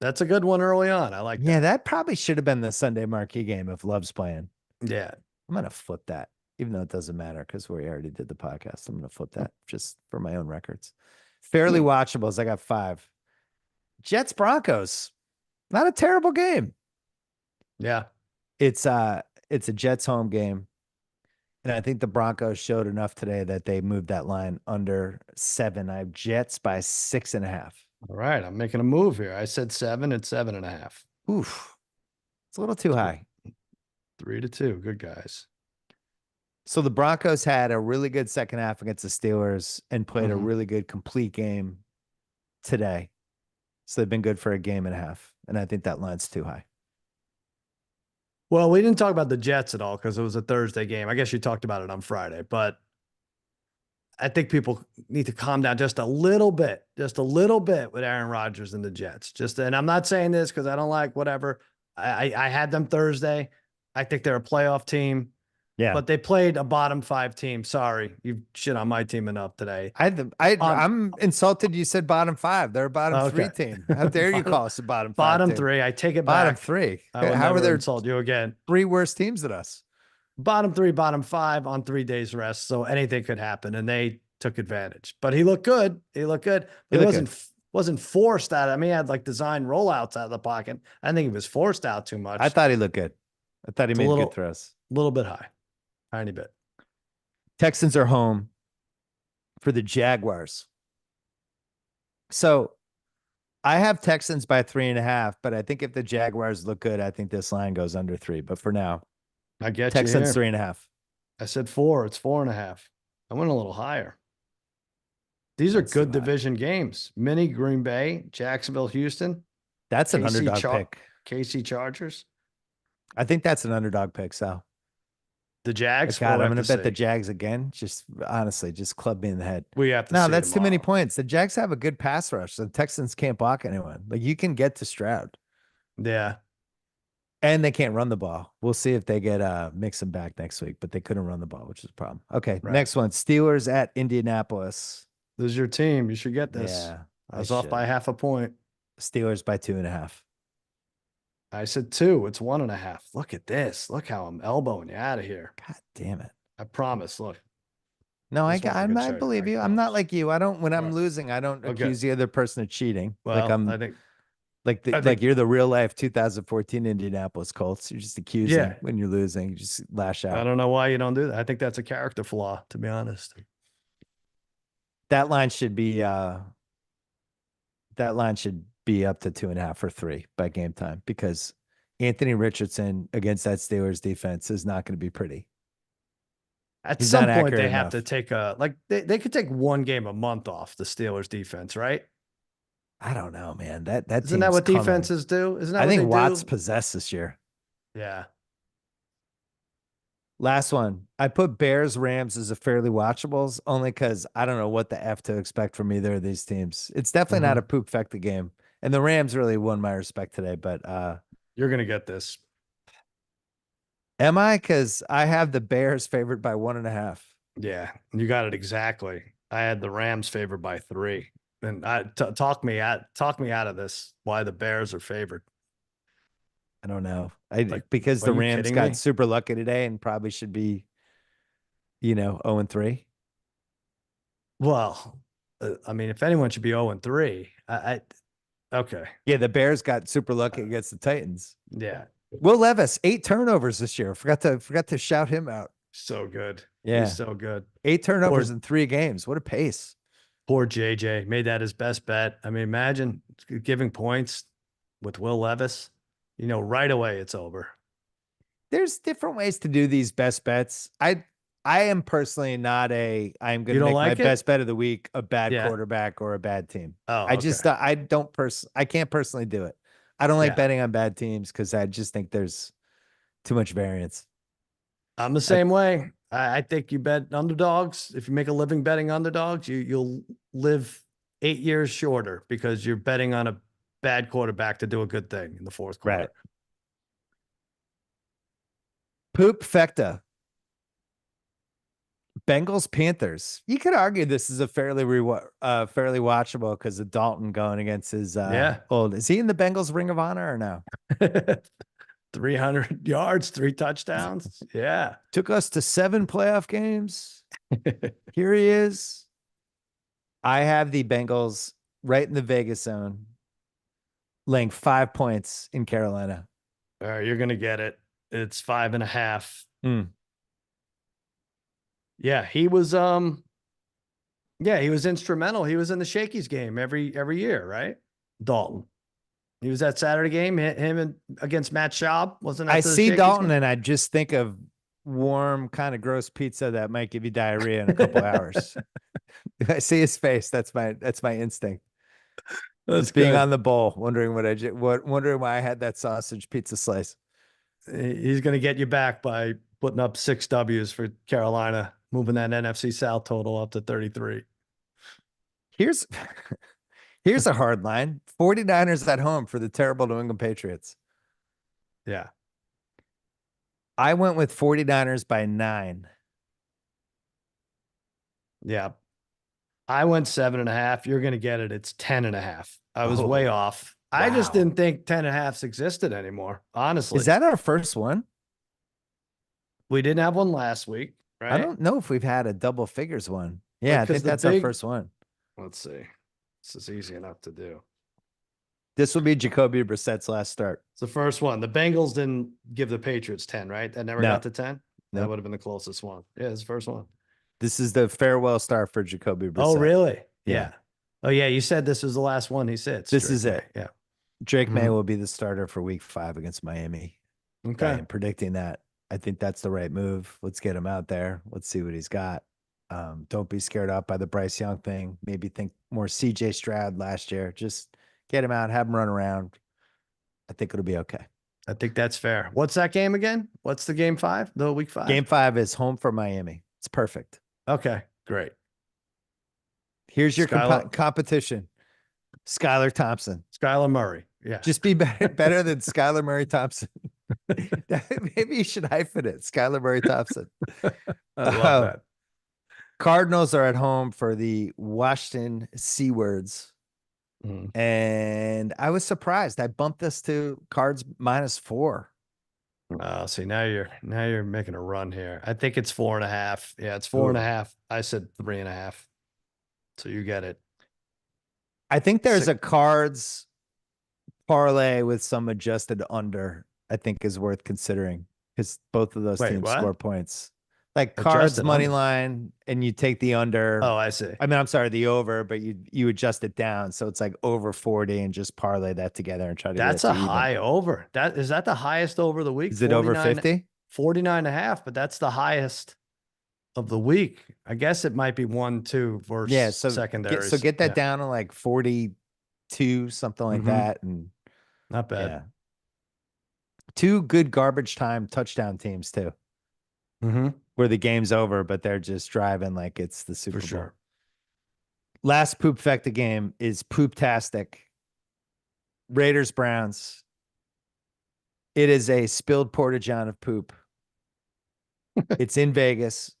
That's a good one early on. I like Yeah, that. that probably should have been the Sunday marquee game if Love's playing. Yeah. I'm gonna flip that, even though it doesn't matter because we already did the podcast. I'm gonna flip that just for my own records. Fairly watchables. I got 5. Jets Broncos. Not a terrible game. Yeah. It's a Jets home game. And I think the Broncos showed enough today that they moved that line under 7. I have Jets by 6.5. All right. I'm making a move here. I said 7. It's 7.5. Oof. It's a little too high. 3-2. Good guys. So the Broncos had a really good second half against the Steelers and played a Mhm. really good complete game today. So they've been good for a game and a half. And I think that line's too high. Well, we didn't talk about the Jets at all because it was a Thursday game. I guess you talked about it on Friday, but I think people need to calm down just a little bit with Aaron Rodgers and the Jets. And I'm not saying this because I don't like whatever. I had them Thursday. I think they're a playoff team. Yeah. But they played a bottom 5 team. Sorry, you shit on my team enough today. I'm insulted. You said bottom 5. They're a bottom 3 team. How dare you call us a bottom 5? Bottom team? 3. I take it Bottom back. 3. I will How are never there insult you again? 3 worse teams than us? Bottom 3, bottom 5 on 3 days rest, so anything could happen, and they took advantage. But he looked good. He wasn't forced out. I mean, he had like design rollouts out of the pocket. I think he was forced out too much. I thought he looked good. I thought he made good throws. A little bit high, tiny bit. Texans are home for the Jaguars. So I have Texans by 3.5, but I think if the Jaguars look good, I think this line goes under 3. But for now, I get Texans you here. 3.5. I said 4. It's 4.5. I went a little higher. These are good division games. Mini Green Bay, Jacksonville, Houston. That's an underdog pick. KC Chargers. I think that's an underdog pick, Sal. The Jags. God, I'm going to bet the Jags again. Just honestly, just club me in the head. We have to. No, that's too many points. The Jags have a good pass rush. The Texans can't block anyone. Like you can get to Stroud. Yeah. And they can't run the ball. We'll see if they get Mixon back next week, but they couldn't run the ball, which is a problem. Okay, right. Next one. Steelers at Indianapolis. This is your team. You should get this. Yeah. I was off by 0.5 point. Steelers by 2.5. I said 2. It's 1.5. Look at this. Look how I'm elbowing you out of here. God damn it. I promise. Look. No, I believe you. I'm not like you. I'm losing, I don't accuse the other person of cheating. Well, like you're the real life 2014 Indianapolis Colts. You're just accusing when you're losing. You just lash out. I don't know why you don't do that. I think that's a character flaw, to be honest. That line should be up to 2.5 or 3 by game time because Anthony Richardson against that Steelers defense is not going to be pretty. At some point, they have to take they could take one game a month off the Steelers defense, right? I don't know, man. That isn't that what defenses do? Isn't that I what think they Watt's do? possessed this year. Yeah. Last one. I put Bears Rams as a fairly watchables only because I don't know what the F to expect from either of these teams. It's definitely not a poop fecta game. And the Rams really won my respect today, but you're gonna get this. Am I? Because I have the Bears favored by 1.5. Yeah, you got it exactly. I had the Rams favored by 3. And talk me out of this. Why the Bears are favored? I don't know. I Like, because are the you Rams kidding got me? super lucky today and probably should be, 0-3. Well, I mean, if anyone should be 0 and 3, okay. Yeah, the Bears got super lucky against the Titans. Yeah, Will Levis, 8 turnovers this year. Forgot to shout him out. so good. He's Yeah. so good. 8 turnovers Poor in 3 games. What a pace. poor JJ made that his best bet. I mean, imagine giving points with Will Levis. Right away it's over. There's different ways to do these best bets. I am personally not I'm going You to don't make my like it? best bet of the week a bad Yeah. quarterback or a bad team. Oh, I okay. just I don't I can't personally do it. I don't like Yeah. betting on bad teams because I just think there's too much variance. I'm the I, same way. I think you bet underdogs. If you make a living betting underdogs, you'll live 8 years shorter because you're betting on a bad quarterback to do a good thing in the fourth right. quarter. Poop Fecta. Bengals Panthers. You could argue this is a fairly watchable because of Dalton going against his Yeah. old. Is he in the Bengals Ring of Honor or no? 300 yards, 3 touchdowns. Yeah. Took us to 7 playoff games. Here he is. I have the Bengals right in the Vegas zone, laying 5 points in Carolina. All right, you're gonna get it. It's 5.5. Mm. Yeah, he was instrumental. He was in the Shakey's game every year, right? Dalton. He was at Saturday game, him and against Matt Schaub. Wasn't I that the see Shakey's Dalton game? and I just think of warm, kind of gross pizza that might give you diarrhea in a couple hours. I see his face. That's my instinct. That's Just being good. on the bowl, wondering why I had that sausage pizza slice. He's going to get you back by putting up 6 W's for Carolina, moving that NFC South total up to 33. Here's here's a hard line. 49ers at home for the terrible New England Patriots. Yeah. I went with 49ers by 9. Yeah. I went 7.5. You're going to get it. It's 10.5. I was way Oh, off. I just wow. didn't think 10.5s existed anymore. Is Honestly, that our first one? we didn't have one last week, I right? don't know if we've had a double figures one. Yeah, I Because think the that's our big, first one. let's see, this is easy enough to do. This will be Jacoby Brissett's last start. It's the first one. The Bengals didn't give the Patriots 10, right? That never No, got to 10. That nope. would have been the closest one. Yeah, it's the first one. This is the farewell start for Jacoby Oh, Brissett. really? Yeah, Yeah. Oh, yeah. You said this was the last one he sits, this Drake is May. it. Yeah. Drake May Mhm. will be the starter for week 5 against Miami. I Okay. am predicting that. I think that's the right move. Let's get him out there. Let's see what he's got. Don't be scared up by the Bryce Young thing. Maybe think more CJ Stroud last year. Just get him out, have him run around. I think it'll be okay. I think that's fair. What's that game again? What's the game 5? The week 5? Game 5 is home for Miami. It's perfect. Okay. Great. Here's your Skylar, competition. Skylar Thompson. Skylar Murray. Yeah. Just be better than Skylar Murray Thompson. Maybe you should hyphen it. Skylar Murray Thompson. I love that. Cardinals are at home for the Washington Seawards. Mhm. And I was surprised. I bumped this to Cards -4. Oh, see, now you're making a run here. I think it's 4.5. Yeah, it's 4.5. I said 3.5. So you get it. I think there's Six, a Cards parlay with some adjusted under, I think is worth considering because both of those wait, teams score what? points. Like Cards Adjusted money under. line, and you take the under. Oh, I see. I mean, I'm sorry, the over, but you adjust it down. So it's like over 40 and just parlay that together and try to get it That's to a even. high over. That the highest over the week? Is it over 50? 49.5, but that's the highest of the week. I guess it might be 1-2 Yeah. versus So secondaries. get that Yeah. down to like 42, something like Mm-hmm. that. And Not bad. yeah, 2 good garbage time touchdown teams too, Mm-hmm. where the game's over, but they're just driving like it's the Super For Bowl. sure. Last poop fecta game is pooptastic. Raiders Browns. It is a spilled porta john of poop. It's in Vegas.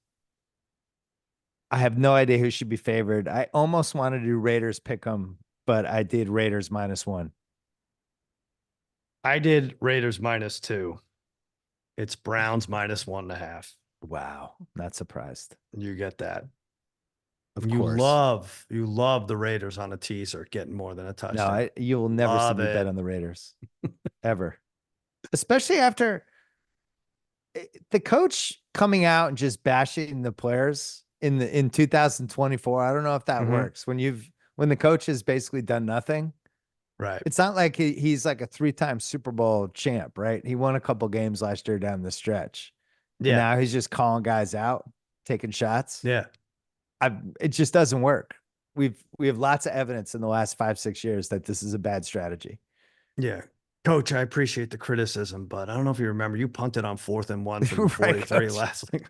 I have no idea who should be favored. I almost wanted to do Raiders pick 'em, but I did Raiders -1. I did Raiders -2. It's Browns -1.5. Wow, not surprised. You get that. Of You course. love the Raiders on a teaser getting more than a No, touchdown. you will never see Love me bet it. on the Raiders ever, especially after the coach coming out and just bashing the players in 2024. I don't know if that Hmm. works when the coach has basically done nothing. Right. It's not like he's like a 3-time Super Bowl champ, right? He won a couple games last year down the stretch, and Yeah. now he's just calling guys out, taking shots. Yeah. It just doesn't work. We have lots of evidence in the last 5-6 years that this is a bad strategy. Yeah. Coach, I appreciate the criticism, but I don't know if you remember, you punted on 4th and 1 from the Right, 43 coach. last like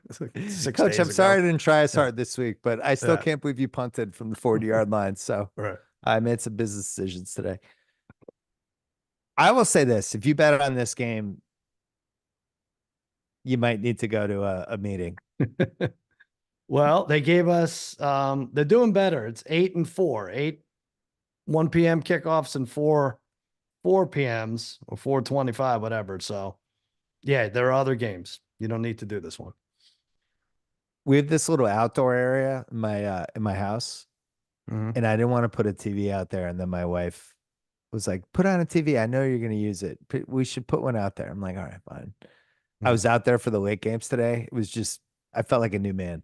6 Coach, I'm days sorry I ago. didn't try as Yeah. hard this week, but I still Yeah. can't believe you punted from the 40-yard line. So Right. I made some business decisions today. I will say this: if you bet on this game, you might need to go to a meeting. Well, they gave us they're doing better. It's 8 and 4, 1 p.m. kickoffs and 4 p.m.s or 4:25, whatever. So yeah, there are other games. You don't need to do this one. We have this little outdoor area in my house, Mhm. and I didn't want to put a TV out there. And then my wife was like, "Put on a TV. I know you're going to use it. We should put one out there." I'm like, "All right, fine." I Mhm. was out there for the late games today. It was just I felt like a new man.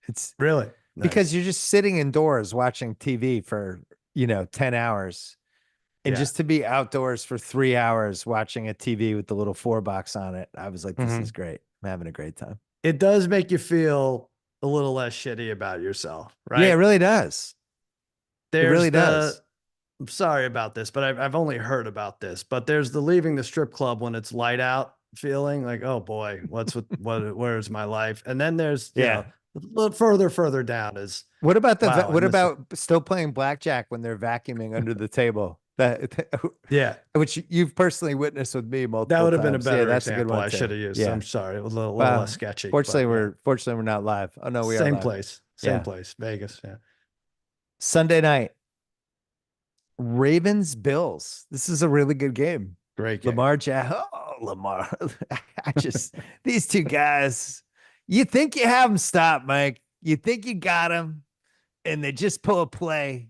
It's Really because nice. you're just sitting indoors watching TV for 10 hours. And Yeah. just to be outdoors for 3 hours watching a TV with the little 4 box on it, I was like, this is Mhm. great. I'm having a great time. It does make you feel a little less shitty about yourself, Yeah, it right? really does. It There's really the does. I'm sorry about this, but I've only heard about this. But there's the leaving the strip club when it's light out feeling like, oh boy, where's my life? And then there's, Yeah. a little further down is, wow, I What miss it. about still playing blackjack when they're vacuuming under the table? Yeah, Which you've personally witnessed with me that multiple would have been a times. Yeah, better that's a good example one I should too. have used. Yeah. I'm sorry, a little less Well, sketchy, but fortunately yeah, we're not live. Oh no, we are same live. place, Yeah. Vegas. Yeah, Sunday night, Ravens Bills. This is a really good game. great game. Lamar. I just these two guys. You think you have them stopped, Mike. You think you got them, and they just pull a play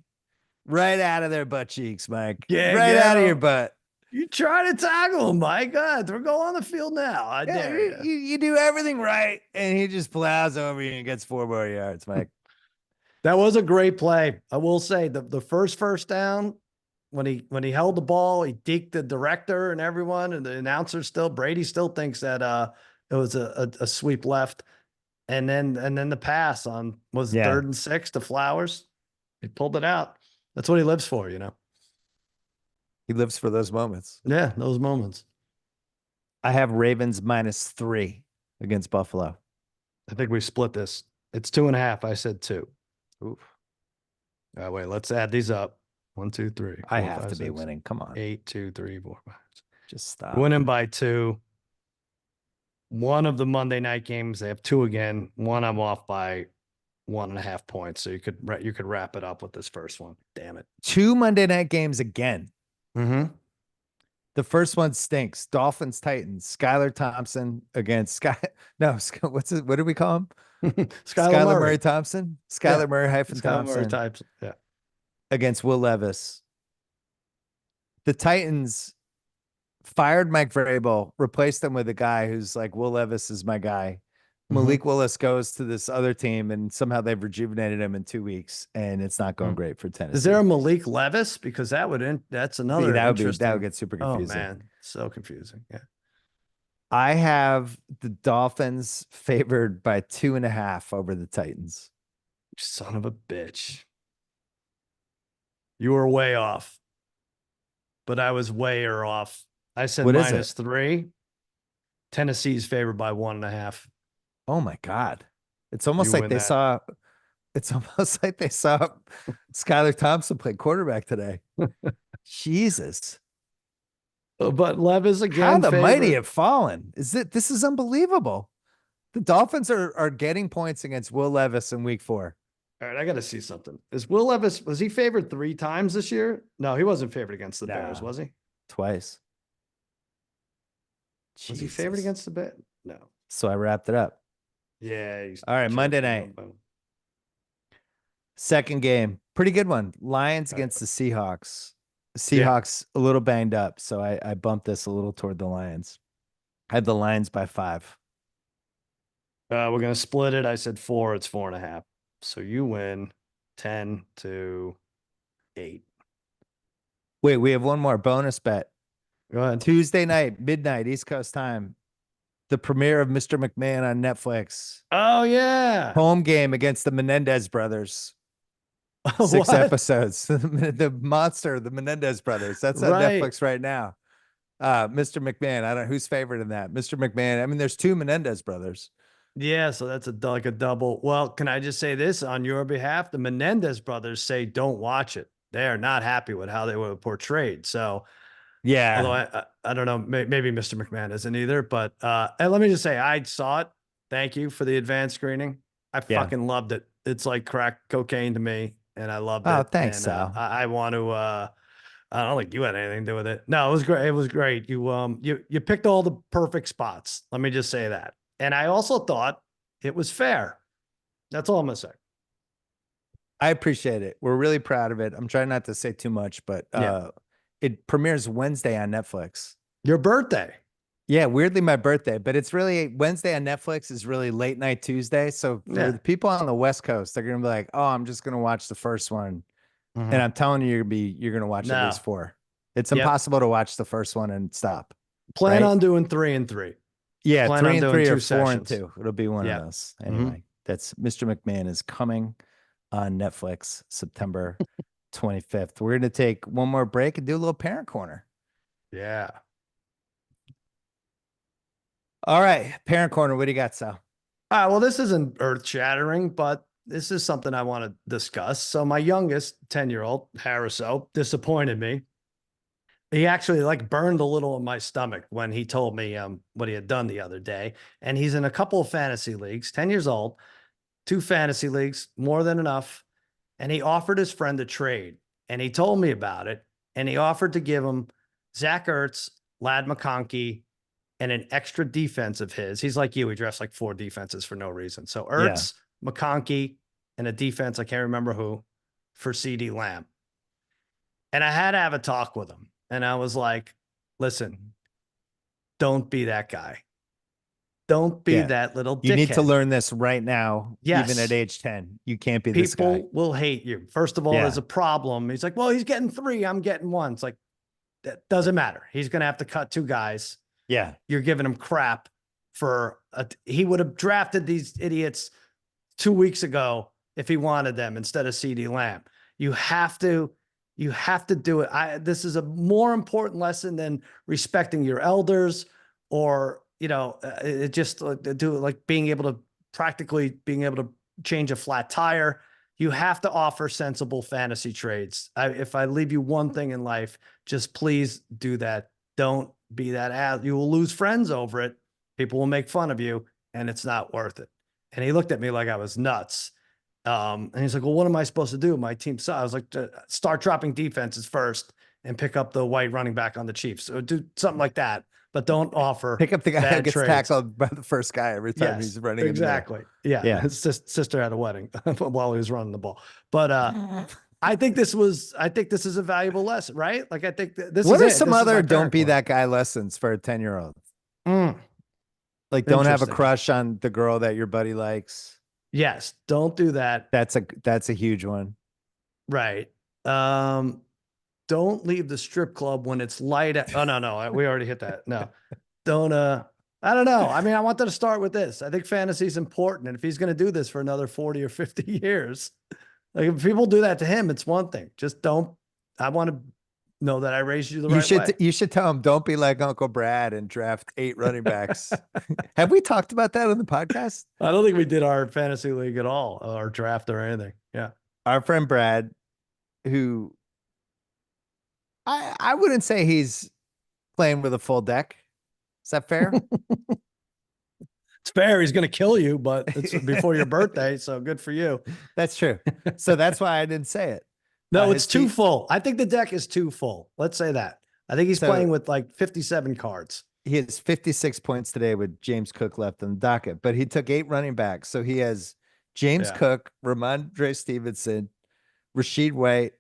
right out of their butt cheeks, Mike. Can't Right get out of your him. butt. You try to tackle him, my God. We're going on the field now. I Yeah, dare you. you do everything right, and he just plows over you and gets 4 more yards, Mike. That was a great play. I will say the first down when he held the ball, he deked the director and everyone, and the announcer still Brady still thinks that it was a sweep left, and then the pass on was it Yeah, 3rd and 6 to Flowers. He pulled it out. That's what he lives for. he lives for those moments. Yeah, those moments. I have Ravens -3 against Buffalo. I think we split this. It's 2.5. I said 2. Oof. Wait, let's add these up. 1, 2, 3, I 4, have 5, to be 6, winning. Come on, 8, 2, 3, 4, 5. just stop. Winning by 2. One of the Monday night games, they have 2 again. One I'm off by 1.5 points. So you could wrap it up with this first one. Damn it. 2 Monday night games again. Mm-hmm. The first one stinks. Dolphins Titans. Skylar Thompson against Sky. No, what's it? What do we call him? Skylar Skylar Murray Murray. Thompson. Yeah. Skylar Murray hyphen Skylar Murray Thompson types. Yeah. against Will Levis. The Titans fired Mike Vrabel, replaced him with a guy who's like, Will Levis is my guy. Mm-hmm. Malik Willis goes to this other team, and somehow they've rejuvenated him in 2 weeks, and it's not going great for Is there Tennessee. a Malik Levis? Because that's another That would interesting. get super Oh confusing. man, so confusing. Yeah. I have the Dolphins favored by 2.5 over the Titans. Son of a bitch. You were way off, but I was way off. I said What is it? -3. Tennessee's favored by 1.5. Oh my God. It's almost You like win they that. saw it's almost like they saw Skylar Thompson play quarterback today. Jesus. But Levis How again the mighty favored. have fallen. This is unbelievable. The Dolphins are getting points against Will Levis in week 4. All right, I got to see something. Is Will Levis, was he favored 3 times this year? No, he wasn't favored against the Bears, No, was he? twice. Was he favored Jesus. against the Bears? No. So I wrapped it up. Yeah, he's All right, killed Monday me. night, second game, pretty good one. Lions against the Seahawks. Yeah. Seahawks a little banged up, so I bumped this a little toward the Lions. I had the Lions by 5. We're gonna split it. I said 4. It's 4.5. So you win 10-8. Wait, we have one more bonus bet. Go ahead. Tuesday night, midnight, East Coast time. The premiere of Mr. McMahon on Netflix. Oh yeah. Home game against the Menendez brothers. 6 What? episodes. The monster, the Menendez brothers. That's on Right. Netflix right now. Mr. McMahon. I don't know who's favorite in that. Mr. McMahon. I mean, there's 2 Menendez brothers. Yeah, so that's like a double. Well, can I just say this on your behalf? The Menendez brothers say don't watch it. They are not happy with how they were portrayed. So, although Yeah. I don't know, maybe Mr. McMahon isn't either, but and let me just say I saw it. Thank you for the advanced screening. I Yeah. fucking loved it. It's like crack cocaine to me, and I loved Oh, it. thanks, And Sal. I want to I don't think you had anything to do with it. No, it was great. It was great. You picked all the perfect spots. Let me just say that. And I also thought it was fair. That's all I'm gonna say. I appreciate it. We're really proud of it. I'm trying not to say too much, but Yeah. it premieres Wednesday on Netflix. Your birthday. Yeah, weirdly my birthday, but it's really Wednesday on Netflix is really late night Tuesday. So for Yeah. the people on the West Coast, they're gonna be like, "Oh, I'm just gonna watch the first one," and Mhm. I'm telling you, you're gonna watch at No. least 4. It's Yep. impossible to watch the first one and stop, Plan right? on doing 3 and 3. Yeah, Plan three on and doing three or 2 sessions. 4 and 2. It'll be one of Yeah. those. Hmm. Anyway, that's Mr. McMahon is coming on Netflix September 25th. We're gonna take one more break and do a little parent corner. Yeah. All right, parent corner. What do you got, Sal? All right. Well, this isn't earth shattering, but this is something I want to discuss. So my youngest 10-year-old, Harriso, disappointed me. He actually like burned a little in my stomach when he told me what he had done the other day. And he's in a couple of fantasy leagues, 10 years old, 2 fantasy leagues, more than enough. And he offered his friend a trade. And he told me about it. And he offered to give him Zach Ertz, Lad McConkey, and an extra defense of his. He's like you, he drafts like 4 defenses for no reason. So Yeah. Ertz, McConkey, and a defense, I can't remember who, for CD Lamb. And I had to have a talk with him. And I was like, listen, don't be that guy. Don't be Yeah. that little You need to dickhead. learn this right now, even at Yes, age 10. You can't be this guy. people will hate you. First of all, there's Yeah. a problem. He's like, well, he's getting 3. I'm getting 1. It's like, that doesn't matter. He's going to have to cut 2 guys. Yeah. You're giving him crap he would have drafted these idiots 2 weeks ago if he wanted them instead of CD Lamb. You have to do it. This is a more important lesson than respecting your elders or, it just do it like being able to change a flat tire. You have to offer sensible fantasy trades. If I leave you one thing in life, just please do that. Don't be that ass. You will lose friends over it. People will make fun of you and it's not worth it. And he looked at me like I was nuts. And he's like, well, what am I supposed to do? My team sucks. I was like, start dropping defenses first and pick up the white running back on the Chiefs. So do something like that, but don't offer Pick up the guy who bad gets trades. tackled by the first guy every time Yes, he's running in the middle. exactly. Yeah. Yeah. His sister had a wedding while he was running the ball. But I think this is a valuable lesson, right? Like I think this What is are it. some This is my other don't parent be corner. that guy lessons for a 10-year-old? Mm, Like don't have a interesting. crush on the girl that your buddy likes. Yes, don't do that. That's a huge one. Right. Don't leave the strip club when it's light. Oh no, we already hit that. No, don't. I don't know. I mean, I wanted to start with this. I think fantasy is important, and if he's going to do this for another 40 or 50 years, like if people do that to him, it's one thing. Just don't. I want to know that I raised you the right way. You should tell him don't be like Uncle Brad and draft 8 running backs. Have we talked about that on the podcast? I don't think we did our fantasy league at all, or draft or anything. Yeah. Our friend Brad, who I wouldn't say he's playing with a full deck. Is that fair? It's fair. He's going to kill you, but it's before your birthday. So good for you. That's true. So that's why I didn't say it. No, it's His too team. full. I think the deck is too full. Let's say that. I think he's So playing with like 57 cards. he has 56 points today with James Cook left on the docket, but he took 8 running backs. So he has James Yeah. Cook, Ramondre Stevenson, Rashid White,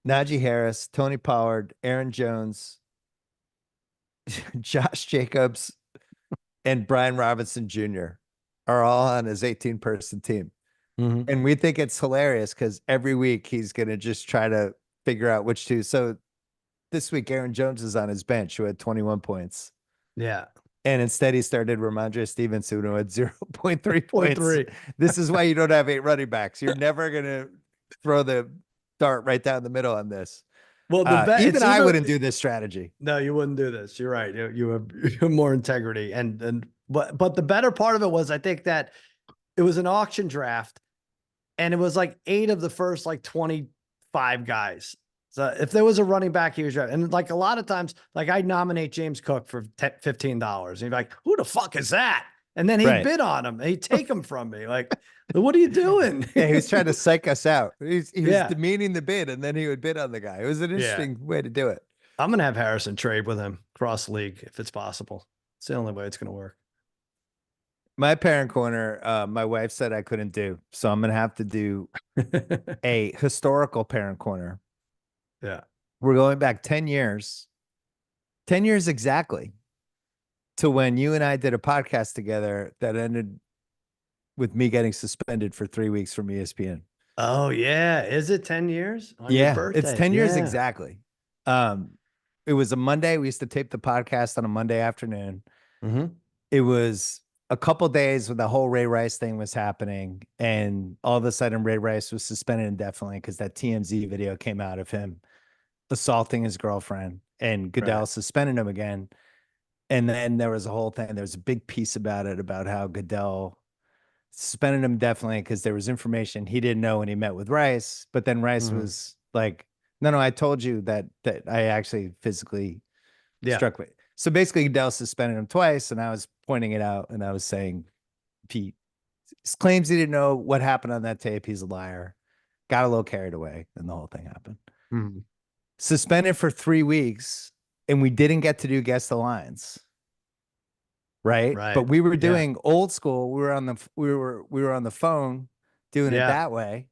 Najee Harris, Tony Pollard, Aaron Jones, Josh Jacobs, and Brian Robinson Jr. are all on his 18-person team. Mhm. And we think it's hilarious because every week he's going to just try to figure out which two. So this week, Aaron Jones is on his bench who had 21 points. Yeah. And instead, he started Ramondre Stevenson who had 0.3 Point points. three. This is why you don't have 8 running backs. You're never going to throw the dart right down the middle on this. Well, Even I wouldn't do this strategy. No, you wouldn't do this. You're right. You have more integrity. But the better part of it was I think that it was an auction draft and it was like 8 of the first like 25 guys. So if there was a running back, he was right. And like a lot of times, like I'd nominate James Cook for $15. And he'd be like, who the fuck is that? And then he'd Right. bid on him. And he'd take him from me. Like, what are you doing? Yeah, he was trying to psych us out. He was Yeah. demeaning the bid, and then he would bid on the guy. It was an interesting way to do it. I'm going to have Harrison trade with him cross league if it's possible. It's the only way it's going to work. My parent corner, my wife said I couldn't do, so I'm gonna have to do a historical parent corner. Yeah. We're going back 10 years, 10 years exactly, to when you and I did a podcast together that ended with me getting suspended for 3 weeks from ESPN. Oh yeah. Is it 10 years? On your Yeah, birthday? it's 10 years Yeah. exactly. It was a Monday. We used to tape the podcast on a Monday afternoon. Mhm. It was a couple days when the whole Ray Rice thing was happening, and all of a sudden Ray Rice was suspended indefinitely because that TMZ video came out of him assaulting his girlfriend, and Goodell Right. suspended him again. And then there was a whole thing. There was a big piece about it, about how Goodell suspended him definitely because there was information he didn't know when he met with Rice. But then Rice Mhm. was like, "No, I told you that I actually physically Yeah. struck with." So basically, Goodell suspended him twice, and I was pointing it out, and I was saying, Pete claims he didn't know what happened on that tape. He's a liar. Got a little carried away, and the whole thing happened. Mhm. Suspended for 3 weeks, and we didn't get to do Guess the Lines. Right. Right. But we were Yeah. doing old school. We were on the phone doing it Yeah. that way.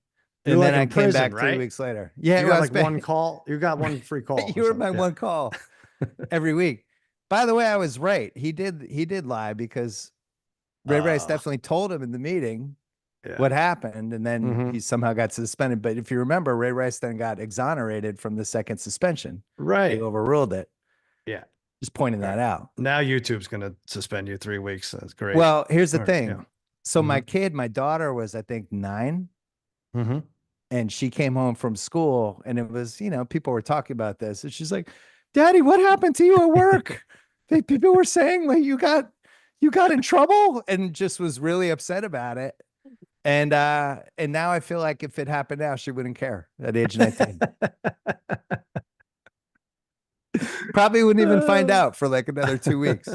You're And then like I in came prison, back 3 right? weeks later. Yeah, You it got was like one call. You got one free call. You or were something. my Yeah. one call every week. By the way, I was right. He did lie because Ray Rice definitely told him in the meeting Yeah. what happened, and then Mhm. he somehow got suspended. But if you remember, Ray Rice then got exonerated from the second suspension. They Right. overruled it. Yeah. Just pointing that out. Now YouTube's going to suspend you 3 weeks. That's great. Well, here's the Or, thing. yeah. So my daughter was, I think, 9. Mm-hmm. And she came home from school, and it was, people were talking about this, and she's like, "Daddy, what happened to you at work? People were saying like you got in trouble," and just was really upset about it. And now I feel like if it happened now, she wouldn't care at age 19. Probably wouldn't even find out for like another 2 weeks.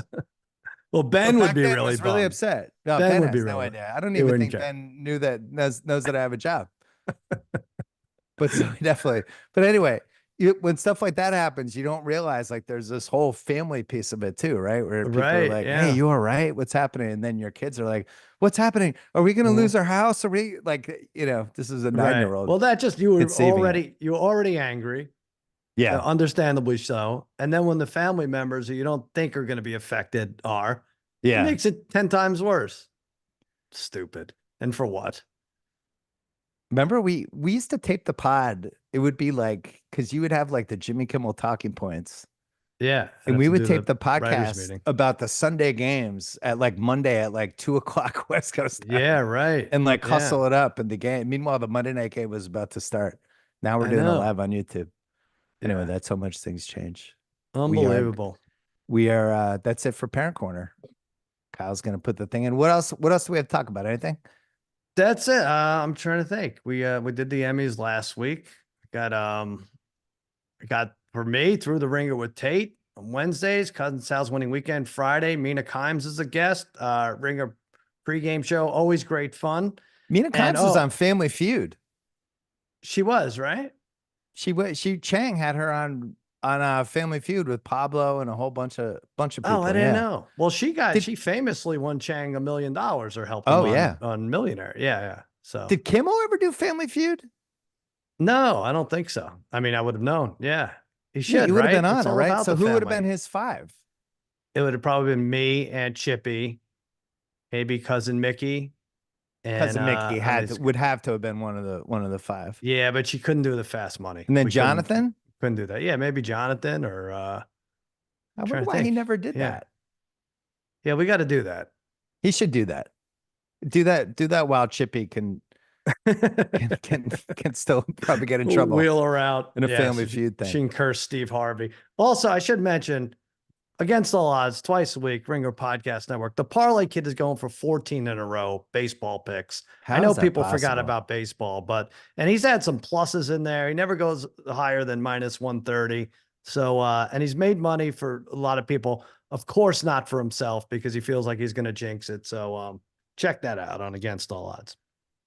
Well, Ben But would back be then really was really bummed. upset. No, Ben Ben would be has no really- idea. I don't he even wouldn't think care. Ben knows that I have a job. But so definitely. But anyway, when stuff like that happens, you don't realize like there's this whole family piece of it too, right? Where people are Right, like, yeah. "Hey, you all right? What's happening?" And then your kids are like, "What's happening? Are we going to lose our house? Are we like, this is a 9-year-old." Well, that just you were It's saving it. already angry. Yeah. Understandably so. And then when the family members who you don't think are going to be affected it Yeah. makes it 10 times worse. Stupid. And for what? Remember we used to tape the pod. It would be like, because you would have like the Jimmy Kimmel talking points. Yeah. And we would tape the writers' podcast meeting. about the Sunday games at like Monday at like 2:00 West Coast time. Yeah, right. And like Yeah. hustle it up in the game. Meanwhile, the Monday night game was about to start. Now we're I doing it know. live on YouTube. Anyway, Yeah. that's how much things change. Unbelievable. We are that's it for Parent Corner. Kyle's gonna put the thing in. What else do we have to talk about? Anything? That's it. I'm trying to think. We did the Emmys last week. Got for me Through the Ringer with Tate. On Wednesdays, Cousin Sal's Winning Weekend. Friday, Mina Kimes is a guest. Ringer pregame show, always great fun. Mina And Kimes was on Family Feud. she was, right? She Chang had her on Family Feud with Pablo and a whole bunch of Oh, I people. didn't Yeah. know. Well, Did she famously won Chang $1 million or helped him oh yeah. on Millionaire. Yeah, yeah. So Did Kimmel ever do Family Feud? no, I don't think so. I mean, I would have known. Yeah. He Yeah, should, you would have right? been on It's it, all right? about So the who would have been family. his five? It would have probably been me and Chippy, maybe cousin Mickey, and Cousin Mickey I mean, would have to have been one of the five. yeah, but she couldn't do the fast money. And then We Jonathan? couldn't do that. Yeah, maybe Jonathan or I trying wonder to why he think. never did Yeah. that. Yeah, we got to do that. He should do that. Do that while Chippy can still probably get in trouble Wheel her out. in a Yeah, Family Feud she thing. can curse Steve Harvey. Also, I should mention, against all odds, twice a week, Ringer Podcast Network. The Parlay Kid is going for 14 in a row baseball picks. How I know is that people forgot possible? about baseball, and he's had some pluses in there. He never goes higher than minus 130. So, and he's made money for a lot of people. Of course, not for himself because he feels like he's going to jinx it. So, check that out on Against All Odds.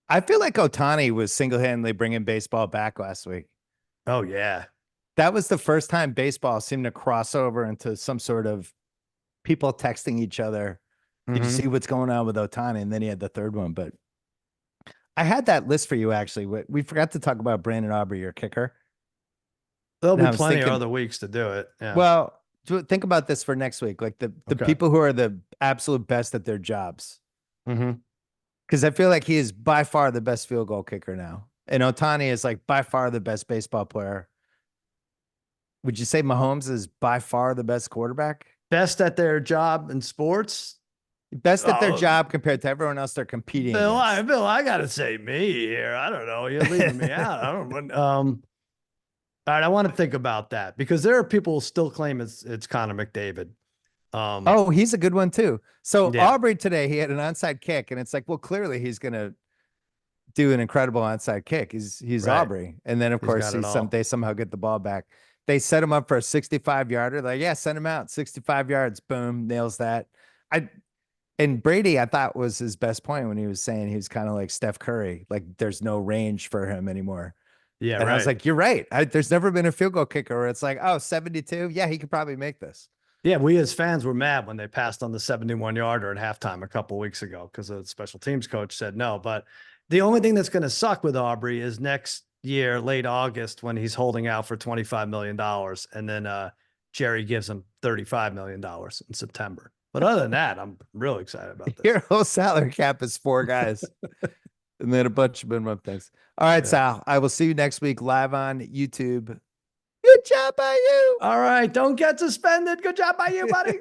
I feel like Otani was single-handedly bringing baseball back last week. Oh, yeah. That was the first time baseball seemed to cross over into some sort of people texting each other. Did you see what's going on with Otani? And then he had the third one. But I had that list for you, actually. We forgot to talk about Brandon Aubrey, your kicker. There'll And be I was plenty of thinking, other weeks to do it. Yeah. well, think about this for next week. Like the Okay. people who are the absolute best at their jobs. Mm-hmm. Because I feel like he is by far the best field goal kicker now. And Otani is like by far the best baseball player. Would you say Mahomes is by far the best quarterback? Best at their job in sports. Best at their Oh, job compared to everyone else they're competing Bill, against. I gotta say me here. I don't know. You're leaving me out. I don't. All right, I want to think about that because there are people who still claim it's Connor McDavid. Oh, he's a good one too. So Yeah. Aubrey today, he had an onside kick, and it's like, well, clearly he's gonna do an incredible onside kick. He's Right. Aubrey, and then of He's course got it all. they somehow get the ball back. They set him up for a 65-yarder. Like, yeah, send him out 65 yards. Boom, nails that. And Brady, I thought was his best point when he was saying he was kind of like Steph Curry, like there's no range for him anymore. Yeah, And I was right. like, you're right. There's never been a field goal kicker where it's like, oh, 72. Yeah, he could probably make this. Yeah, we as fans were mad when they passed on the 71-yarder at halftime a couple weeks ago because the special teams coach said no. But the only thing that's going to suck with Aubrey is next year, late August, when he's holding out for $25 million. And then Jerry gives him $35 million in September. But other than that, I'm really excited about this. Your whole salary cap is 4 guys. And then a bunch of minimum things. All right, Yeah. Sal. I will see you next week live on YouTube. Good job by you. All right. Don't get suspended. Good job by you, buddy.